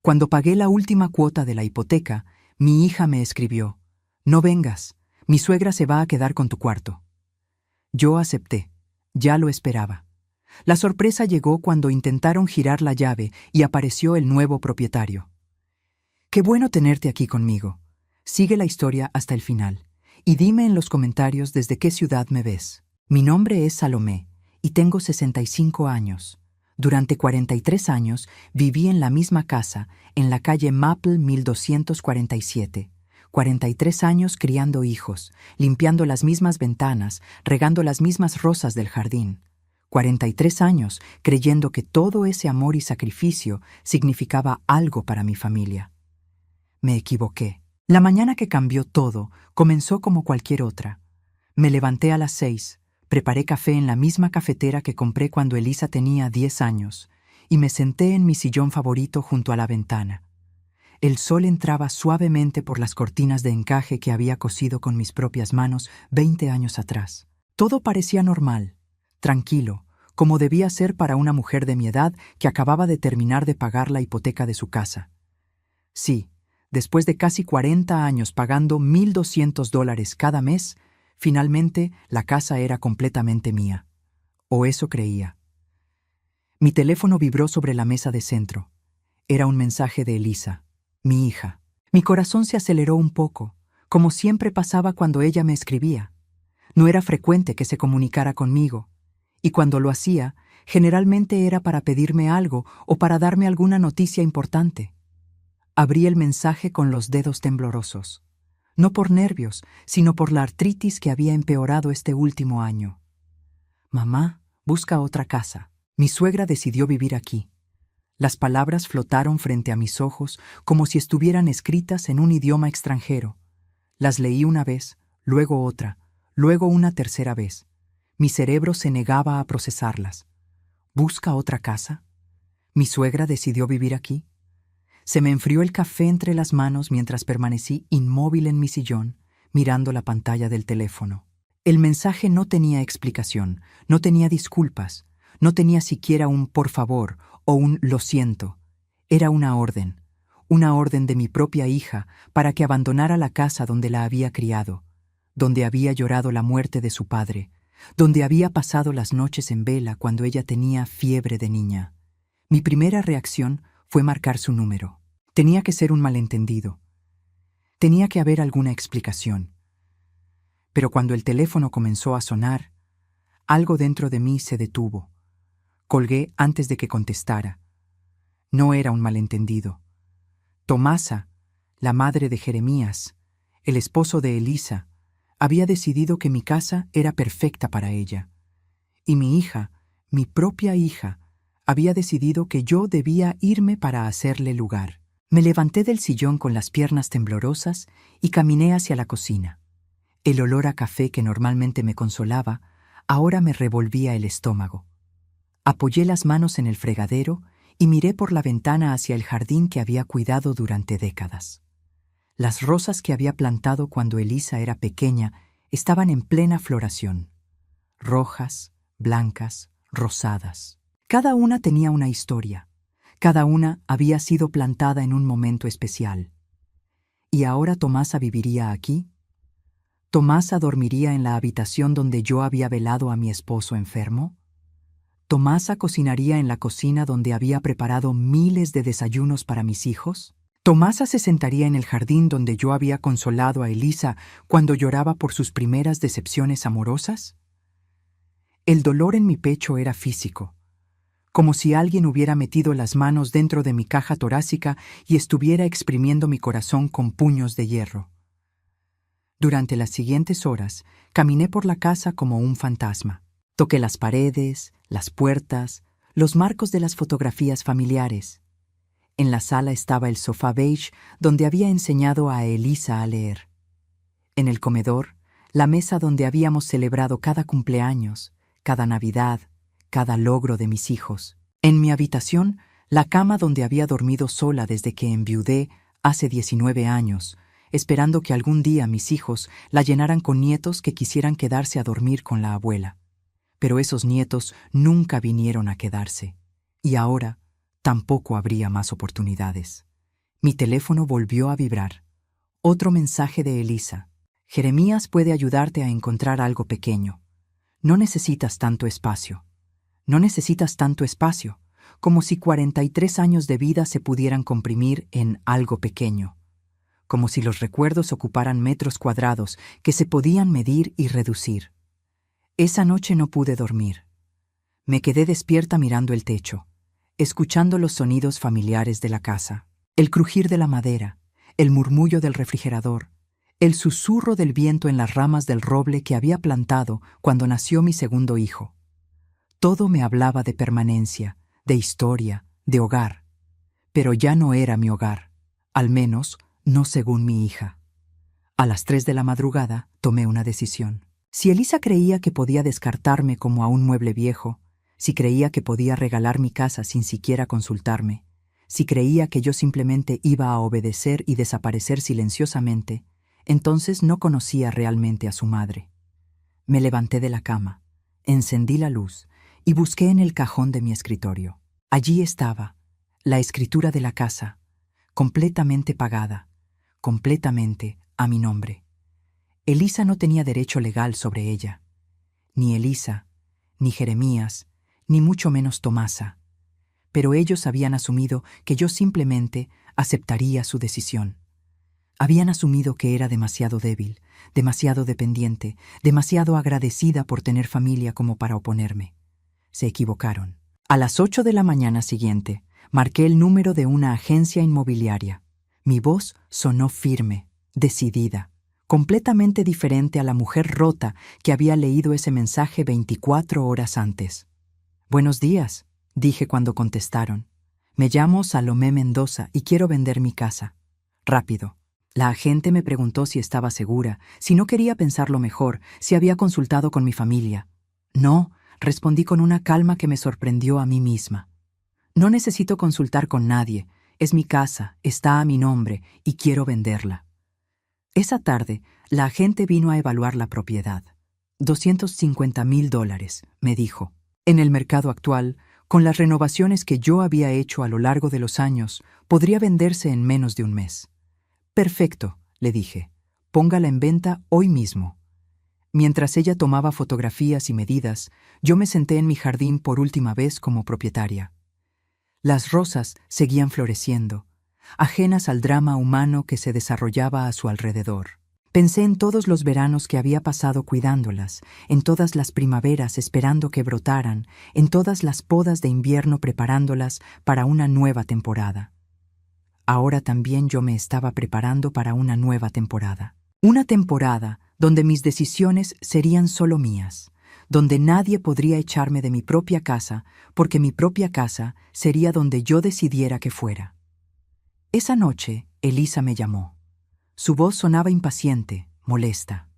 Cuando pagué la última cuota de la hipoteca, mi hija me escribió: «No vengas, mi suegra se va a quedar con tu cuarto». Yo acepté, ya lo esperaba. La sorpresa llegó cuando intentaron girar la llave y apareció el nuevo propietario. «Qué bueno tenerte aquí conmigo. Sigue la historia hasta el final y dime en los comentarios desde qué ciudad me ves». Mi nombre es Salomé y tengo 65 años. Durante 43 años viví en la misma casa, en la calle Maple 1247. 43 años criando hijos, limpiando las mismas ventanas, regando las mismas rosas del jardín. 43 años creyendo que todo ese amor y sacrificio significaba algo para mi familia. Me equivoqué. La mañana que cambió todo comenzó como cualquier otra. Me levanté a las 6. Preparé café en la misma cafetera que compré cuando Elisa tenía 10 años y me senté en mi sillón favorito junto a la ventana. El sol entraba suavemente por las cortinas de encaje que había cosido con mis propias manos 20 años atrás. Todo parecía normal, tranquilo, como debía ser para una mujer de mi edad que acababa de terminar de pagar la hipoteca de su casa. Sí, después de casi 40 años pagando $1,200 cada mes, finalmente, la casa era completamente mía. O eso creía. Mi teléfono vibró sobre la mesa de centro. Era un mensaje de Elisa, mi hija. Mi corazón se aceleró un poco, como siempre pasaba cuando ella me escribía. No era frecuente que se comunicara conmigo, y cuando lo hacía, generalmente era para pedirme algo o para darme alguna noticia importante. Abrí el mensaje con los dedos temblorosos. No por nervios, sino por la artritis que había empeorado este último año. «Mamá, busca otra casa. Mi suegra decidió vivir aquí». Las palabras flotaron frente a mis ojos como si estuvieran escritas en un idioma extranjero. Las leí una vez, luego otra, luego una tercera vez. Mi cerebro se negaba a procesarlas. ¿Busca otra casa? ¿Mi suegra decidió vivir aquí? Se me enfrió el café entre las manos mientras permanecí inmóvil en mi sillón, mirando la pantalla del teléfono. El mensaje no tenía explicación, no tenía disculpas, no tenía siquiera un «por favor» o un «lo siento». Era una orden de mi propia hija para que abandonara la casa donde la había criado, donde había llorado la muerte de su padre, donde había pasado las noches en vela cuando ella tenía fiebre de niña. Mi primera reacción fue marcar su número. Tenía que ser un malentendido. Tenía que haber alguna explicación. Pero cuando el teléfono comenzó a sonar, algo dentro de mí se detuvo. Colgué antes de que contestara. No era un malentendido. Tomasa, la madre de Jeremías, el esposo de Elisa, había decidido que mi casa era perfecta para ella. Y mi hija, mi propia hija, había decidido que yo debía irme para hacerle lugar. Me levanté del sillón con las piernas temblorosas y caminé hacia la cocina. El olor a café que normalmente me consolaba, ahora me revolvía el estómago. Apoyé las manos en el fregadero y miré por la ventana hacia el jardín que había cuidado durante décadas. Las rosas que había plantado cuando Elisa era pequeña estaban en plena floración. Rojas, blancas, rosadas. Cada una tenía una historia. Cada una había sido plantada en un momento especial. ¿Y ahora Tomasa viviría aquí? ¿Tomasa dormiría en la habitación donde yo había velado a mi esposo enfermo? ¿Tomasa cocinaría en la cocina donde había preparado miles de desayunos para mis hijos? ¿Tomasa se sentaría en el jardín donde yo había consolado a Elisa cuando lloraba por sus primeras decepciones amorosas? El dolor en mi pecho era físico, como si alguien hubiera metido las manos dentro de mi caja torácica y estuviera exprimiendo mi corazón con puños de hierro. Durante las siguientes horas, caminé por la casa como un fantasma. Toqué las paredes, las puertas, los marcos de las fotografías familiares. En la sala estaba el sofá beige donde había enseñado a Elisa a leer. En el comedor, la mesa donde habíamos celebrado cada cumpleaños, cada Navidad, cada logro de mis hijos. En mi habitación, la cama donde había dormido sola desde que enviudé hace 19 años, esperando que algún día mis hijos la llenaran con nietos que quisieran quedarse a dormir con la abuela. Pero esos nietos nunca vinieron a quedarse, y ahora tampoco habría más oportunidades. Mi teléfono volvió a vibrar. Otro mensaje de Elisa. Jeremías puede ayudarte a encontrar algo pequeño. No necesitas tanto espacio. No necesitas tanto espacio, como si 43 años de vida se pudieran comprimir en algo pequeño. Como si los recuerdos ocuparan metros cuadrados que se podían medir y reducir. Esa noche no pude dormir. Me quedé despierta mirando el techo, escuchando los sonidos familiares de la casa, el crujir de la madera, el murmullo del refrigerador, el susurro del viento en las ramas del roble que había plantado cuando nació mi segundo hijo. Todo me hablaba de permanencia, de historia, de hogar. Pero ya no era mi hogar, al menos no según mi hija. A las 3 de la madrugada tomé una decisión. Si Elisa creía que podía descartarme como a un mueble viejo, si creía que podía regalar mi casa sin siquiera consultarme, si creía que yo simplemente iba a obedecer y desaparecer silenciosamente, entonces no conocía realmente a su madre. Me levanté de la cama, encendí la luz y busqué en el cajón de mi escritorio. Allí estaba, la escritura de la casa, completamente pagada, completamente a mi nombre. Elisa no tenía derecho legal sobre ella. Ni Elisa, ni Jeremías, ni mucho menos Tomasa. Pero ellos habían asumido que yo simplemente aceptaría su decisión. Habían asumido que era demasiado débil, demasiado dependiente, demasiado agradecida por tener familia como para oponerme. Se equivocaron. A las 8 de la mañana siguiente, marqué el número de una agencia inmobiliaria. Mi voz sonó firme, decidida, completamente diferente a la mujer rota que había leído ese mensaje 24 horas antes. «Buenos días», dije cuando contestaron. «Me llamo Salomé Mendoza y quiero vender mi casa. Rápido». La agente me preguntó si estaba segura, si no quería pensarlo mejor, si había consultado con mi familia. «No», respondí con una calma que me sorprendió a mí misma. «No necesito consultar con nadie. Es mi casa, está a mi nombre y quiero venderla». Esa tarde, la agente vino a evaluar la propiedad. $250,000, me dijo. En el mercado actual, con las renovaciones que yo había hecho a lo largo de los años, podría venderse en menos de un mes. «Perfecto», le dije. «Póngala en venta hoy mismo». Mientras ella tomaba fotografías y medidas, yo me senté en mi jardín por última vez como propietaria. Las rosas seguían floreciendo, ajenas al drama humano que se desarrollaba a su alrededor. Pensé en todos los veranos que había pasado cuidándolas, en todas las primaveras esperando que brotaran, en todas las podas de invierno preparándolas para una nueva temporada. Ahora también yo me estaba preparando para una nueva temporada. Una temporada donde mis decisiones serían solo mías, donde nadie podría echarme de mi propia casa, porque mi propia casa sería donde yo decidiera que fuera. Esa noche, Elisa me llamó. Su voz sonaba impaciente, molesta.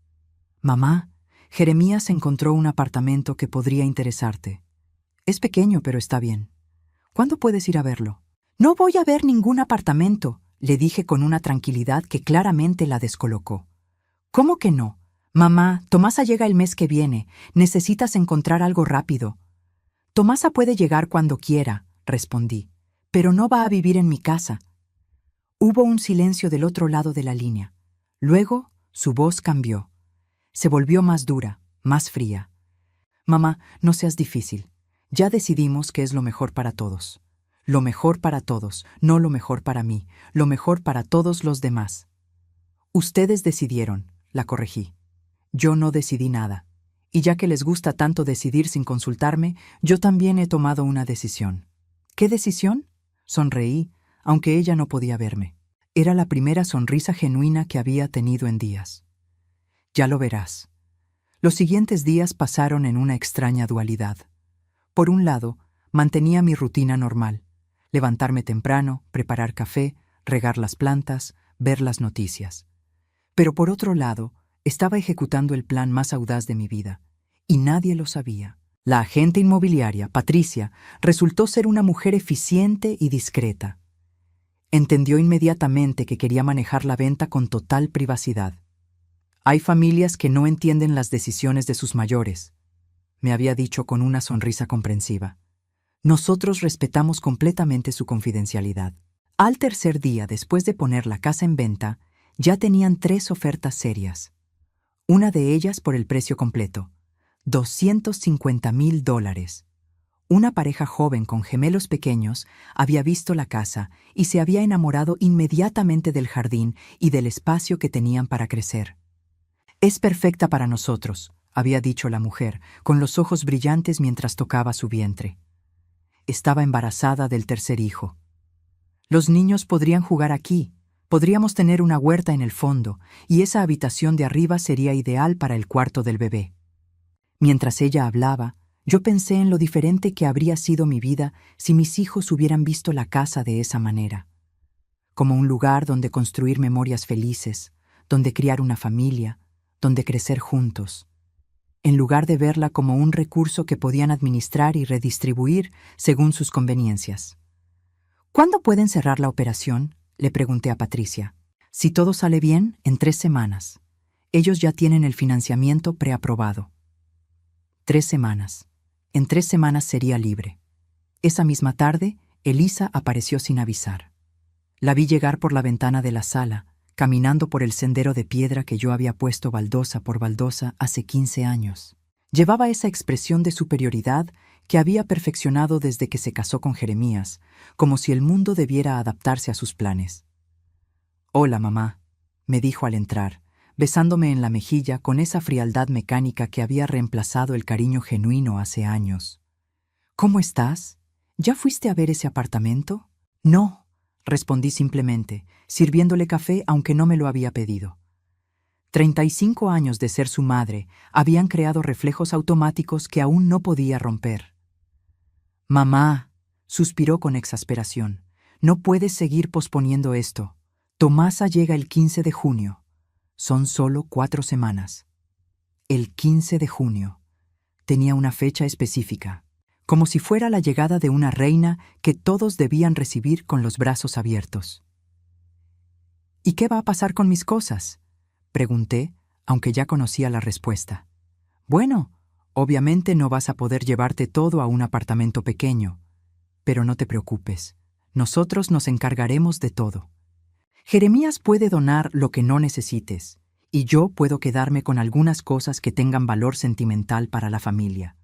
«Mamá, Jeremías encontró un apartamento que podría interesarte. Es pequeño, pero está bien. ¿Cuándo puedes ir a verlo?» «No voy a ver ningún apartamento», le dije con una tranquilidad que claramente la descolocó. «¿Cómo que no? Mamá, Tomasa llega el mes que viene. Necesitas encontrar algo rápido». «Tomasa puede llegar cuando quiera», respondí, «pero no va a vivir en mi casa». Hubo un silencio del otro lado de la línea. Luego, su voz cambió. Se volvió más dura, más fría. «Mamá, no seas difícil. Ya decidimos qué es lo mejor para todos. Lo mejor para todos, no lo mejor para mí, lo mejor para todos los demás». «Ustedes decidieron», la corregí. «Yo no decidí nada. Y ya que les gusta tanto decidir sin consultarme, yo también he tomado una decisión». «¿Qué decisión?», sonreí, aunque ella no podía verme. Era la primera sonrisa genuina que había tenido en días. «Ya lo verás». Los siguientes días pasaron en una extraña dualidad. Por un lado, mantenía mi rutina normal: levantarme temprano, preparar café, regar las plantas, ver las noticias. Pero por otro lado, estaba ejecutando el plan más audaz de mi vida, y nadie lo sabía. La agente inmobiliaria, Patricia, resultó ser una mujer eficiente y discreta. Entendió inmediatamente que quería manejar la venta con total privacidad. «Hay familias que no entienden las decisiones de sus mayores», me había dicho con una sonrisa comprensiva. «Nosotros respetamos completamente su confidencialidad». Al tercer día después de poner la casa en venta, ya tenían 3 ofertas serias. Una de ellas por el precio completo, $250,000. Una pareja joven con gemelos pequeños había visto la casa y se había enamorado inmediatamente del jardín y del espacio que tenían para crecer. «Es perfecta para nosotros», había dicho la mujer, con los ojos brillantes mientras tocaba su vientre. Estaba embarazada del tercer hijo. «Los niños podrían jugar aquí, podríamos tener una huerta en el fondo, y esa habitación de arriba sería ideal para el cuarto del bebé». Mientras ella hablaba, yo pensé en lo diferente que habría sido mi vida si mis hijos hubieran visto la casa de esa manera. Como un lugar donde construir memorias felices, donde criar una familia, donde crecer juntos. En lugar de verla como un recurso que podían administrar y redistribuir según sus conveniencias. «¿Cuándo pueden cerrar la operación?», le pregunté a Patricia. «Si todo sale bien, en 3 semanas. Ellos ya tienen el financiamiento preaprobado». 3 semanas. En 3 semanas sería libre. Esa misma tarde, Elisa apareció sin avisar. La vi llegar por la ventana de la sala, caminando por el sendero de piedra que yo había puesto baldosa por baldosa hace 15 años. Llevaba esa expresión de superioridad que había perfeccionado desde que se casó con Jeremías, como si el mundo debiera adaptarse a sus planes. «Hola, mamá», me dijo al entrar, besándome en la mejilla con esa frialdad mecánica que había reemplazado el cariño genuino hace años. «¿Cómo estás? ¿Ya fuiste a ver ese apartamento?» «No», respondí simplemente, sirviéndole café aunque no me lo había pedido. 35 años de ser su madre habían creado reflejos automáticos que aún no podía romper. «Mamá», suspiró con exasperación, «no puedes seguir posponiendo esto. Tomasa llega el 15 de junio. Son solo 4 semanas». El 15 de junio. Tenía una fecha específica, como si fuera la llegada de una reina que todos debían recibir con los brazos abiertos. «¿Y qué va a pasar con mis cosas?», pregunté, aunque ya conocía la respuesta. «Bueno, obviamente no vas a poder llevarte todo a un apartamento pequeño, pero no te preocupes, nosotros nos encargaremos de todo. Jeremías puede donar lo que no necesites, y yo puedo quedarme con algunas cosas que tengan valor sentimental para la familia».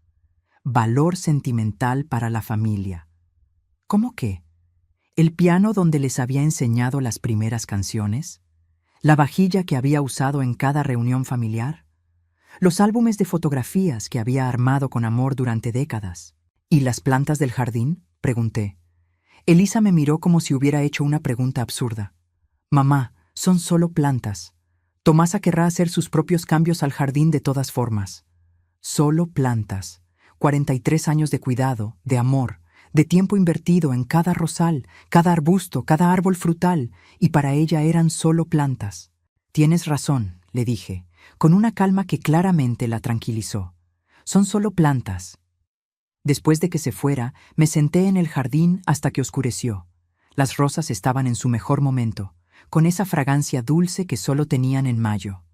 Valor sentimental para la familia. ¿Cómo qué? ¿El piano donde les había enseñado las primeras canciones? ¿La vajilla que había usado en cada reunión familiar? ¿Los álbumes de fotografías que había armado con amor durante décadas? ¿Y las plantas del jardín?, pregunté. Elisa me miró como si hubiera hecho una pregunta absurda. «Mamá, son solo plantas. Tomasa querrá hacer sus propios cambios al jardín de todas formas». Solo plantas. 43 años de cuidado, de amor, de tiempo invertido en cada rosal, cada arbusto, cada árbol frutal, y para ella eran solo plantas. «Tienes razón», le dije, con una calma que claramente la tranquilizó. «Son solo plantas». Después de que se fuera, me senté en el jardín hasta que oscureció. Las rosas estaban en su mejor momento, con esa fragancia dulce que solo tenían en mayo.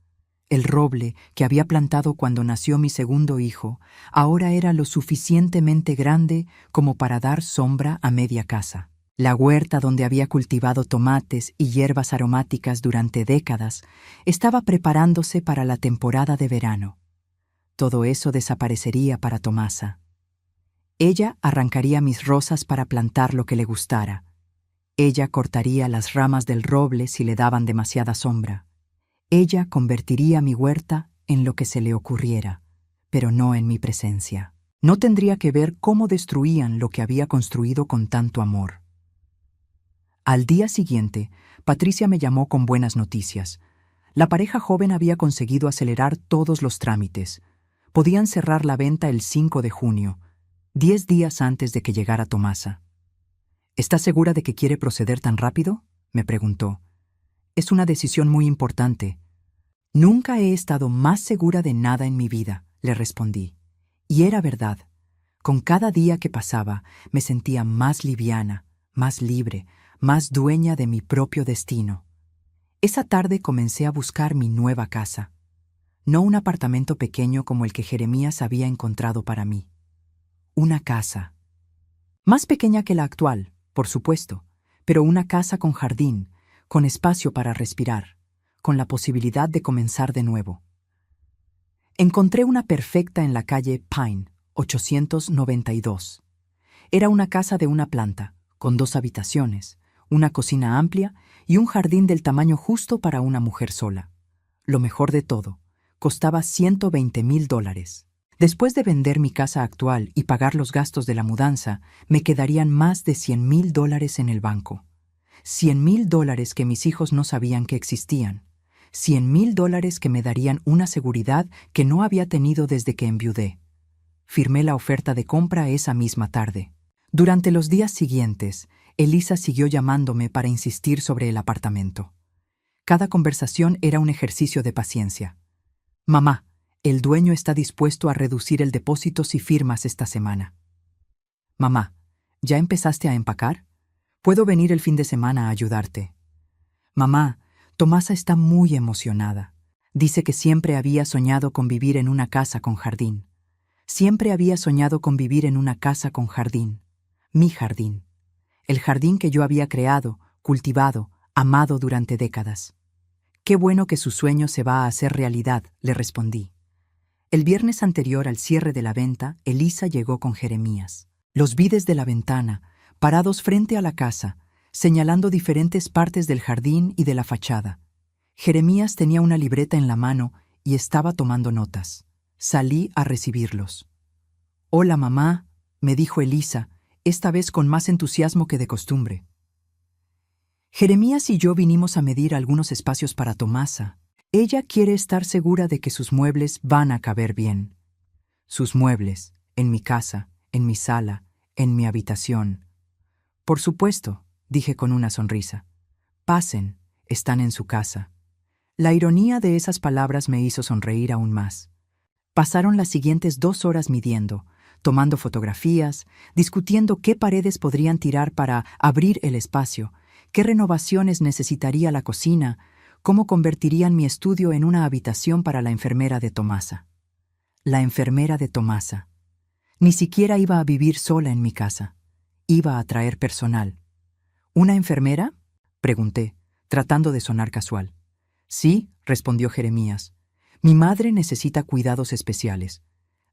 El roble que había plantado cuando nació mi segundo hijo ahora era lo suficientemente grande como para dar sombra a media casa. La huerta donde había cultivado tomates y hierbas aromáticas durante décadas estaba preparándose para la temporada de verano. Todo eso desaparecería para Tomasa. Ella arrancaría mis rosas para plantar lo que le gustara. Ella cortaría las ramas del roble si le daban demasiada sombra. Ella convertiría mi huerta en lo que se le ocurriera, pero no en mi presencia. No tendría que ver cómo destruían lo que había construido con tanto amor. Al día siguiente, Patricia me llamó con buenas noticias. La pareja joven había conseguido acelerar todos los trámites. Podían cerrar la venta el 5 de junio, 10 días antes de que llegara Tomasa. «¿Estás segura de que quiere proceder tan rápido?», me preguntó. «Es una decisión muy importante». «Nunca he estado más segura de nada en mi vida», le respondí. Y era verdad. Con cada día que pasaba, me sentía más liviana, más libre, más dueña de mi propio destino. Esa tarde comencé a buscar mi nueva casa. No un apartamento pequeño como el que Jeremías había encontrado para mí. Una casa. Más pequeña que la actual, por supuesto, pero una casa con jardín, con espacio para respirar, con la posibilidad de comenzar de nuevo. Encontré una perfecta en la calle Pine, 892. Era una casa de una planta, con 2 habitaciones, una cocina amplia y un jardín del tamaño justo para una mujer sola. Lo mejor de todo, costaba $120,000. Después de vender mi casa actual y pagar los gastos de la mudanza, me quedarían más de $100,000 en el banco. $100,000 que mis hijos no sabían que existían. $100,000 que me darían una seguridad que no había tenido desde que enviudé. Firmé la oferta de compra esa misma tarde. Durante los días siguientes, Elisa siguió llamándome para insistir sobre el apartamento. Cada conversación era un ejercicio de paciencia. Mamá, el dueño está dispuesto a reducir el depósito si firmas esta semana. Mamá, ¿ya empezaste a empacar? Puedo venir el fin de semana a ayudarte. Mamá, Tomasa está muy emocionada. Dice que siempre había soñado con vivir en una casa con jardín. Siempre había soñado con vivir en una casa con jardín. Mi jardín. El jardín que yo había creado, cultivado, amado durante décadas. Qué bueno que su sueño se va a hacer realidad, le respondí. El viernes anterior al cierre de la venta, Elisa llegó con Jeremías. Los vi desde la ventana, parados frente a la casa, señalando diferentes partes del jardín y de la fachada. Jeremías tenía una libreta en la mano y estaba tomando notas. Salí a recibirlos. «Hola, mamá», me dijo Elisa, esta vez con más entusiasmo que de costumbre. Jeremías y yo vinimos a medir algunos espacios para Tomasa. Ella quiere estar segura de que sus muebles van a caber bien. Sus muebles, en mi casa, en mi sala, en mi habitación. Por supuesto, dije con una sonrisa. Pasen, están en su casa. La ironía de esas palabras me hizo sonreír aún más. Pasaron las siguientes 2 horas midiendo, tomando fotografías, discutiendo qué paredes podrían tirar para abrir el espacio, qué renovaciones necesitaría la cocina, cómo convertirían mi estudio en una habitación para la enfermera de Tomasa. La enfermera de Tomasa. Ni siquiera iba a vivir sola en mi casa. Iba a traer personal. ¿Una enfermera?, pregunté, tratando de sonar casual. Sí, respondió Jeremías. Mi madre necesita cuidados especiales.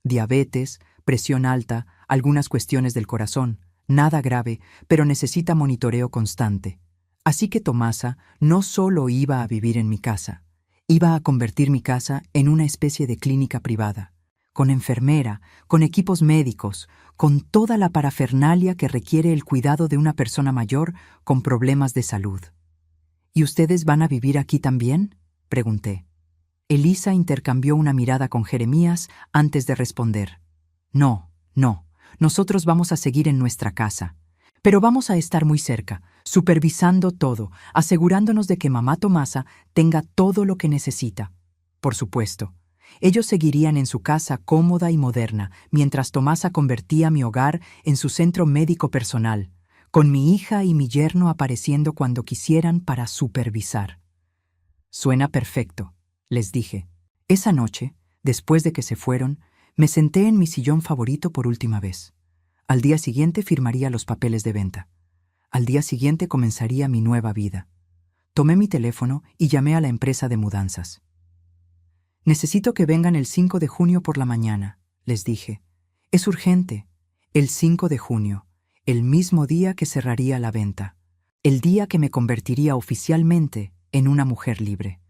Diabetes, presión alta, algunas cuestiones del corazón, nada grave, pero necesita monitoreo constante. Así que Tomasa no solo iba a vivir en mi casa, iba a convertir mi casa en una especie de clínica privada, con enfermera, con equipos médicos, con toda la parafernalia que requiere el cuidado de una persona mayor con problemas de salud. ¿Y ustedes van a vivir aquí también?, pregunté. Elisa intercambió una mirada con Jeremías antes de responder. No, nosotros vamos a seguir en nuestra casa. Pero vamos a estar muy cerca, supervisando todo, asegurándonos de que mamá Tomasa tenga todo lo que necesita. Por supuesto, ellos seguirían en su casa cómoda y moderna, mientras Tomasa convertía mi hogar en su centro médico personal, con mi hija y mi yerno apareciendo cuando quisieran para supervisar. Suena perfecto, les dije. Esa noche, después de que se fueron, me senté en mi sillón favorito por última vez. Al día siguiente firmaría los papeles de venta. Al día siguiente comenzaría mi nueva vida. Tomé mi teléfono y llamé a la empresa de mudanzas. Necesito que vengan el 5 de junio por la mañana, les dije. Es urgente. El 5 de junio, el mismo día que cerraría la venta. El día que me convertiría oficialmente en una mujer libre.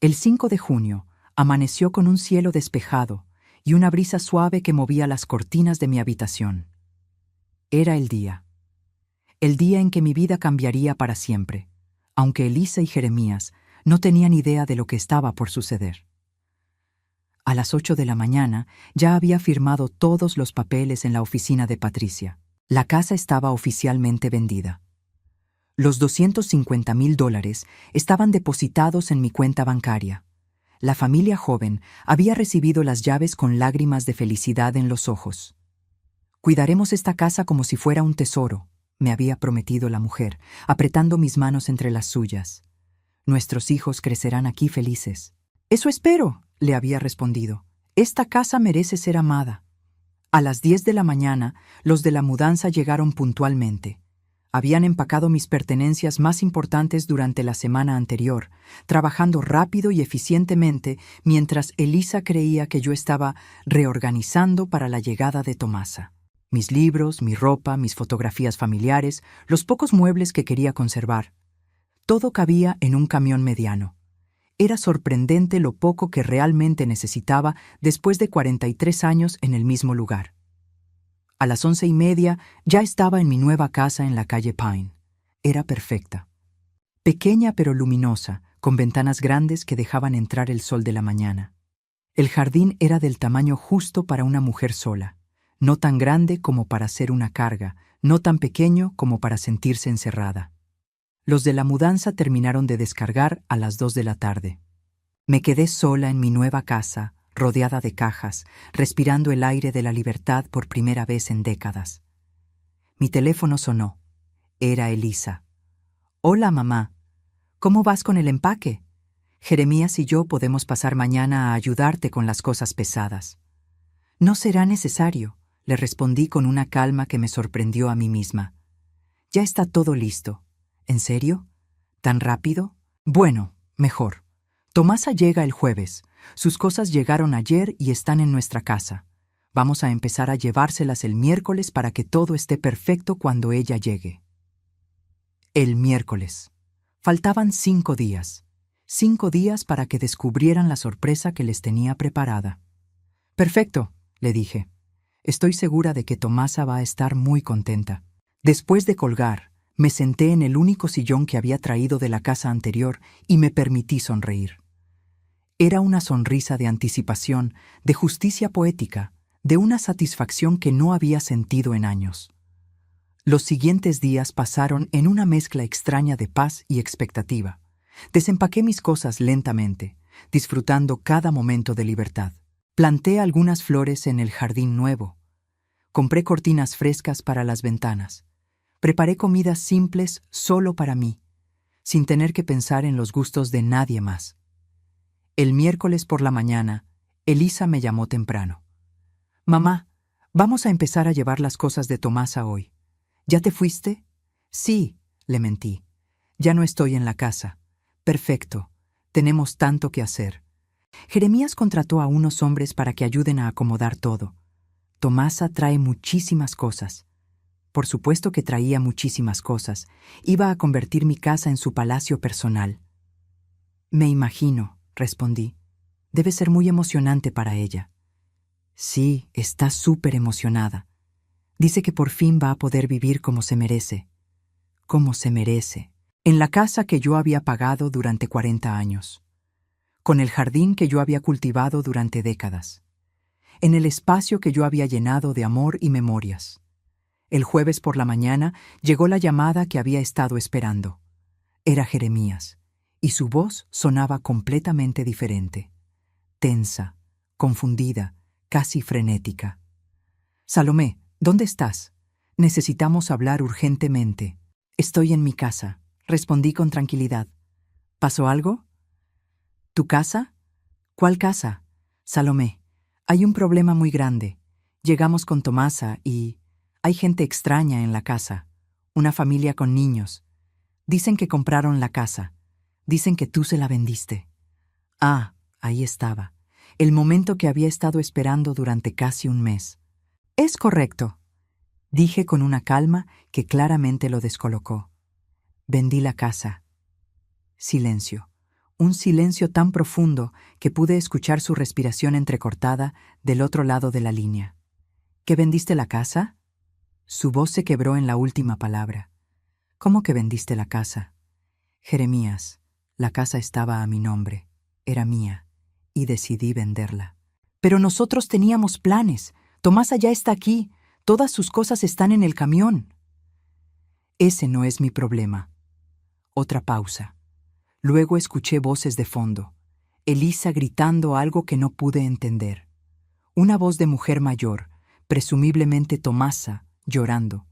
El 5 de junio amaneció con un cielo despejado y una brisa suave que movía las cortinas de mi habitación. Era el día en que mi vida cambiaría para siempre, aunque Elisa y Jeremías no tenían idea de lo que estaba por suceder. A las 8 de la mañana ya había firmado todos los papeles en la oficina de Patricia. La casa estaba oficialmente vendida. Los $250,000 estaban depositados en mi cuenta bancaria. La familia joven había recibido las llaves con lágrimas de felicidad en los ojos. «Cuidaremos esta casa como si fuera un tesoro», me había prometido la mujer, apretando mis manos entre las suyas. «Nuestros hijos crecerán aquí felices». «Eso espero», le había respondido. «Esta casa merece ser amada». A las 10 de la mañana, los de la mudanza llegaron puntualmente. Habían empacado mis pertenencias más importantes durante la semana anterior, trabajando rápido y eficientemente mientras Elisa creía que yo estaba reorganizando para la llegada de Tomasa. Mis libros, mi ropa, mis fotografías familiares, los pocos muebles que quería conservar. Todo cabía en un camión mediano. Era sorprendente lo poco que realmente necesitaba después de 43 años en el mismo lugar. A las 11:30 ya estaba en mi nueva casa en la calle Pine. Era perfecta. Pequeña pero luminosa, con ventanas grandes que dejaban entrar el sol de la mañana. El jardín era del tamaño justo para una mujer sola, no tan grande como para ser una carga, no tan pequeño como para sentirse encerrada. Los de la mudanza terminaron de descargar a las 2 de la tarde. Me quedé sola en mi nueva casa, rodeada de cajas, respirando el aire de la libertad por primera vez en décadas. Mi teléfono sonó. Era Elisa. «Hola, mamá. ¿Cómo vas con el empaque? Jeremías y yo podemos pasar mañana a ayudarte con las cosas pesadas». «No será necesario», le respondí con una calma que me sorprendió a mí misma. «Ya está todo listo». «¿En serio? ¿Tan rápido?» «Bueno, mejor. Tomasa llega el jueves. Sus cosas llegaron ayer y están en nuestra casa. Vamos a empezar a llevárselas el miércoles para que todo esté perfecto cuando ella llegue». El miércoles. Faltaban 5 días. 5 días para que descubrieran la sorpresa que les tenía preparada. «Perfecto», le dije. «Estoy segura de que Tomasa va a estar muy contenta». Después de colgar, me senté en el único sillón que había traído de la casa anterior y me permití sonreír. Era una sonrisa de anticipación, de justicia poética, de una satisfacción que no había sentido en años. Los siguientes días pasaron en una mezcla extraña de paz y expectativa. Desempaqué mis cosas lentamente, disfrutando cada momento de libertad. Planté algunas flores en el jardín nuevo. Compré cortinas frescas para las ventanas. Preparé comidas simples solo para mí, sin tener que pensar en los gustos de nadie más. El miércoles por la mañana, Elisa me llamó temprano. «Mamá, vamos a empezar a llevar las cosas de Tomasa hoy. ¿Ya te fuiste?» «Sí», le mentí. «Ya no estoy en la casa». «Perfecto. Tenemos tanto que hacer». Jeremías contrató a unos hombres para que ayuden a acomodar todo. Tomasa trae muchísimas cosas. Por supuesto que traía muchísimas cosas. Iba a convertir mi casa en su palacio personal. «Me imagino», respondí. «Debe ser muy emocionante para ella». «Sí, está súper emocionada. Dice que por fin va a poder vivir como se merece». «Como se merece». En la casa que yo había pagado durante 40 años. Con el jardín que yo había cultivado durante décadas. En el espacio que yo había llenado de amor y memorias. El jueves por la mañana llegó la llamada que había estado esperando. Era Jeremías, y su voz sonaba completamente diferente. Tensa, confundida, casi frenética. «Salomé, ¿dónde estás? Necesitamos hablar urgentemente». «Estoy en mi casa», respondí con tranquilidad. «¿Pasó algo?» «¿Tu casa?» «¿Cuál casa?» «Salomé, hay un problema muy grande. Llegamos con Tomasa y hay gente extraña en la casa, una familia con niños. Dicen que compraron la casa. Dicen que tú se la vendiste». Ah, ahí estaba, el momento que había estado esperando durante casi un mes. «Es correcto», dije con una calma que claramente lo descolocó. «Vendí la casa». Silencio. Un silencio tan profundo que pude escuchar su respiración entrecortada del otro lado de la línea. «¿Que vendiste la casa?» Su voz se quebró en la última palabra. «¿Cómo que vendiste la casa?» «Jeremías, la casa estaba a mi nombre. Era mía. Y decidí venderla». «Pero nosotros teníamos planes. Tomasa ya está aquí. Todas sus cosas están en el camión». «Ese no es mi problema». Otra pausa. Luego escuché voces de fondo. Elisa gritando algo que no pude entender. Una voz de mujer mayor, presumiblemente Tomasa, llorando.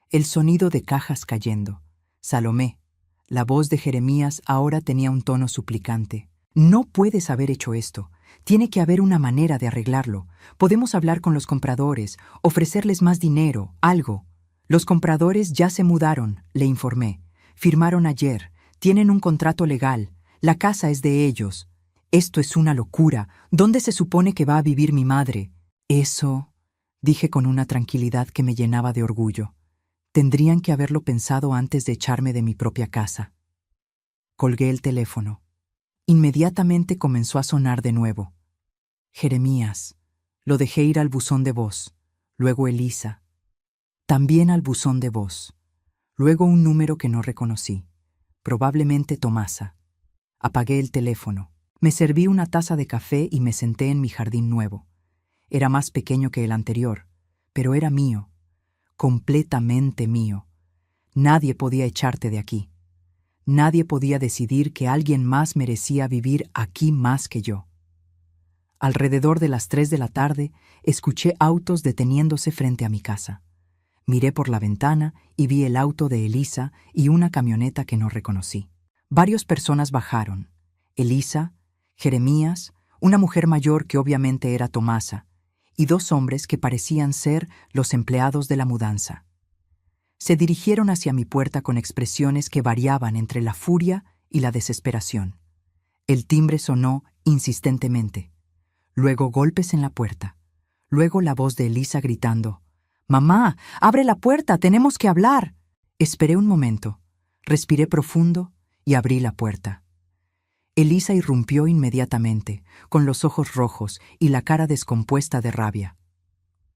El sonido de cajas cayendo. Salomé. La voz de Jeremías ahora tenía un tono suplicante. «No puedes haber hecho esto. Tiene que haber una manera de arreglarlo. Podemos hablar con los compradores, ofrecerles más dinero, algo». Los compradores ya se mudaron, le informé. Firmaron ayer, tienen un contrato legal, la casa es de ellos. Esto es una locura. ¿Dónde se supone que va a vivir mi madre? Eso, dije con una tranquilidad que me llenaba de orgullo. Tendrían que haberlo pensado antes de echarme de mi propia casa. Colgué el teléfono. Inmediatamente comenzó a sonar de nuevo. Jeremías. Lo dejé ir al buzón de voz. Luego Elisa. También al buzón de voz. Luego un número que no reconocí. Probablemente Tomasa. Apagué el teléfono. Me serví una taza de café y me senté en mi jardín nuevo. Era más pequeño que el anterior, pero era mío. Completamente mío. Nadie podía echarte de aquí. Nadie podía decidir que alguien más merecía vivir aquí más que yo. Alrededor de las 3 de la tarde, escuché autos deteniéndose frente a mi casa. Miré por la ventana y vi el auto de Elisa y una camioneta que no reconocí. Varias personas bajaron. Elisa, Jeremías, una mujer mayor que obviamente era Tomasa, y 2 hombres que parecían ser los empleados de la mudanza. Se dirigieron hacia mi puerta con expresiones que variaban entre la furia y la desesperación. El timbre sonó insistentemente. Luego golpes en la puerta. Luego la voz de Elisa gritando: «¡Mamá, abre la puerta! ¡Tenemos que hablar!». Esperé un momento, respiré profundo y abrí la puerta. Elisa irrumpió inmediatamente, con los ojos rojos y la cara descompuesta de rabia.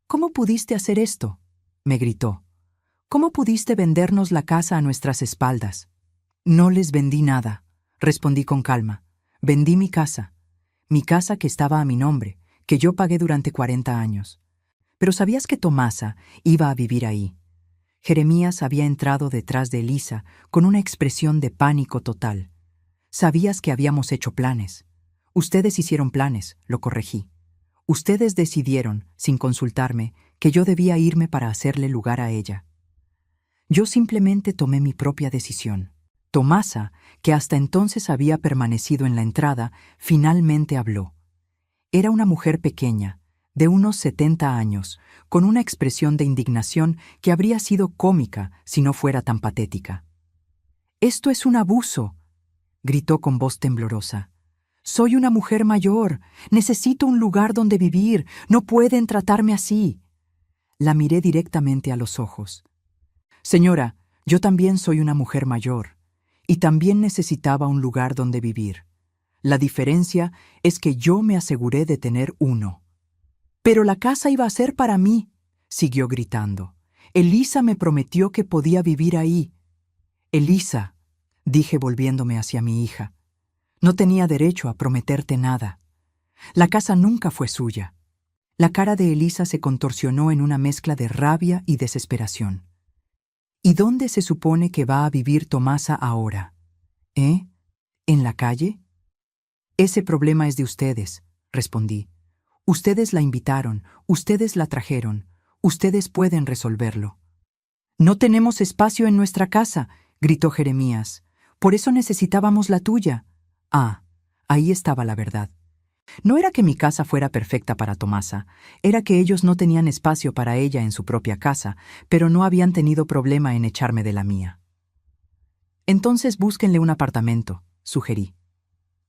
«¿Cómo pudiste hacer esto?», me gritó. «¿Cómo pudiste vendernos la casa a nuestras espaldas?». «No les vendí nada», respondí con calma. «Vendí mi casa que estaba a mi nombre, que yo pagué durante 40 años. Pero ¿sabías que Tomasa iba a vivir ahí?». Jeremías había entrado detrás de Elisa con una expresión de pánico total. «Sabías que habíamos hecho planes. Ustedes hicieron planes», lo corregí. «Ustedes decidieron, sin consultarme, que yo debía irme para hacerle lugar a ella. Yo simplemente tomé mi propia decisión». Tomasa, que hasta entonces había permanecido en la entrada, finalmente habló. Era una mujer pequeña, de unos 70 años, con una expresión de indignación que habría sido cómica si no fuera tan patética. «Esto es un abuso», gritó con voz temblorosa. «Soy una mujer mayor, necesito un lugar donde vivir, no pueden tratarme así». La miré directamente a los ojos. «Señora, yo también soy una mujer mayor, y también necesitaba un lugar donde vivir. La diferencia es que yo me aseguré de tener uno». «Pero la casa iba a ser para mí», siguió gritando. «Elisa me prometió que podía vivir ahí». «Elisa», dije volviéndome hacia mi hija, «no tenía derecho a prometerte nada. La casa nunca fue suya». La cara de Elisa se contorsionó en una mezcla de rabia y desesperación. «¿Y dónde se supone que va a vivir Tomasa ahora? ¿Eh? ¿En la calle?». «Ese problema es de ustedes», respondí. «Ustedes la invitaron, ustedes la trajeron, ustedes pueden resolverlo». «No tenemos espacio en nuestra casa», gritó Jeremías. «Por eso necesitábamos la tuya». Ah, ahí estaba la verdad. No era que mi casa fuera perfecta para Tomasa, era que ellos no tenían espacio para ella en su propia casa, pero no habían tenido problema en echarme de la mía. «Entonces búsquenle un apartamento», sugerí.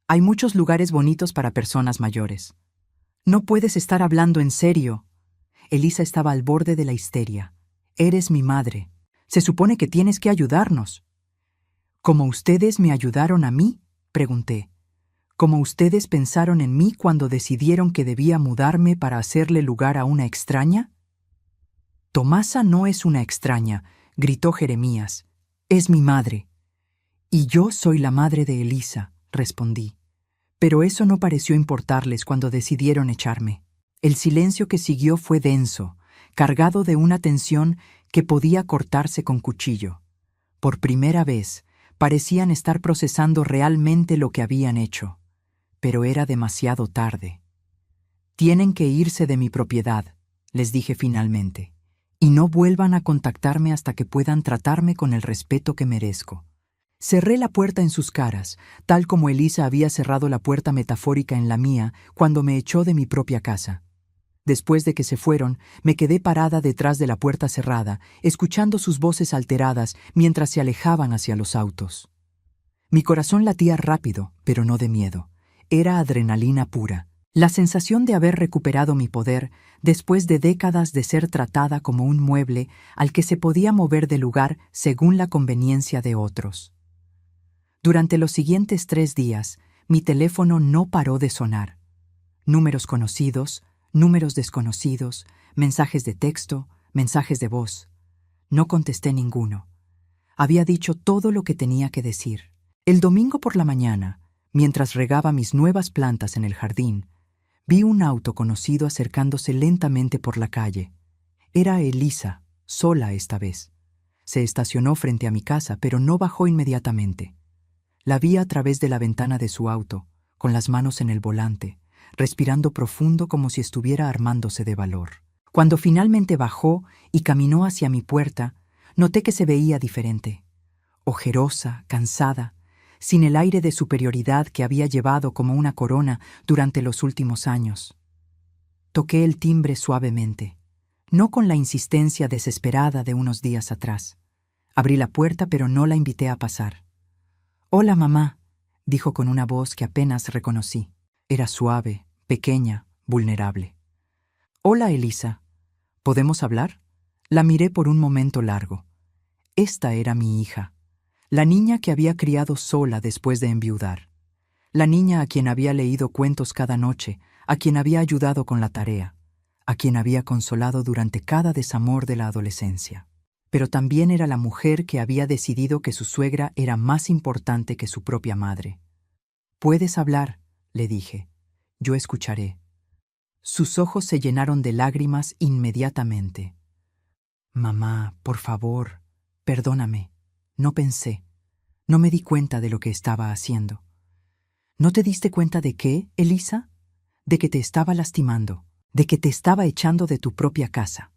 «Hay muchos lugares bonitos para personas mayores». «No puedes estar hablando en serio». Elisa estaba al borde de la histeria. «Eres mi madre. Se supone que tienes que ayudarnos». «¿Cómo ustedes me ayudaron a mí?», pregunté. «¿Cómo ustedes pensaron en mí cuando decidieron que debía mudarme para hacerle lugar a una extraña?». «Tomasa no es una extraña», gritó Jeremías. «Es mi madre». «Y yo soy la madre de Elisa», respondí. Pero eso no pareció importarles cuando decidieron echarme. El silencio que siguió fue denso, cargado de una tensión que podía cortarse con cuchillo. Por primera vez, parecían estar procesando realmente lo que habían hecho. Pero era demasiado tarde. «Tienen que irse de mi propiedad», les dije finalmente, «y no vuelvan a contactarme hasta que puedan tratarme con el respeto que merezco». Cerré la puerta en sus caras, tal como Elisa había cerrado la puerta metafórica en la mía cuando me echó de mi propia casa. Después de que se fueron, me quedé parada detrás de la puerta cerrada, escuchando sus voces alteradas mientras se alejaban hacia los autos. Mi corazón latía rápido, pero no de miedo. Era adrenalina pura. La sensación de haber recuperado mi poder después de décadas de ser tratada como un mueble al que se podía mover de lugar según la conveniencia de otros. Durante los siguientes 3 días, mi teléfono no paró de sonar. Números conocidos, números desconocidos, mensajes de texto, mensajes de voz. No contesté ninguno. Había dicho todo lo que tenía que decir. El domingo por la mañana, mientras regaba mis nuevas plantas en el jardín, vi un auto conocido acercándose lentamente por la calle. Era Elisa, sola esta vez. Se estacionó frente a mi casa, pero no bajó inmediatamente. La vi a través de la ventana de su auto, con las manos en el volante, respirando profundo como si estuviera armándose de valor. Cuando finalmente bajó y caminó hacia mi puerta, noté que se veía diferente. Ojerosa, cansada, sin el aire de superioridad que había llevado como una corona durante los últimos años. Toqué el timbre suavemente, no con la insistencia desesperada de unos días atrás. Abrí la puerta, pero no la invité a pasar. «Hola, mamá», dijo con una voz que apenas reconocí. Era suave, pequeña, vulnerable. «Hola, Elisa. ¿Podemos hablar?» La miré por un momento largo. Esta era mi hija, la niña que había criado sola después de enviudar. La niña a quien había leído cuentos cada noche, a quien había ayudado con la tarea, a quien había consolado durante cada desamor de la adolescencia. Pero también era la mujer que había decidido que su suegra era más importante que su propia madre. «Puedes hablar», le dije. «Yo escucharé». Sus ojos se llenaron de lágrimas inmediatamente. «Mamá, por favor, perdóname. No pensé. No me di cuenta de lo que estaba haciendo». «¿No te diste cuenta de qué, Elisa? De que te estaba lastimando, de que te estaba echando de tu propia casa.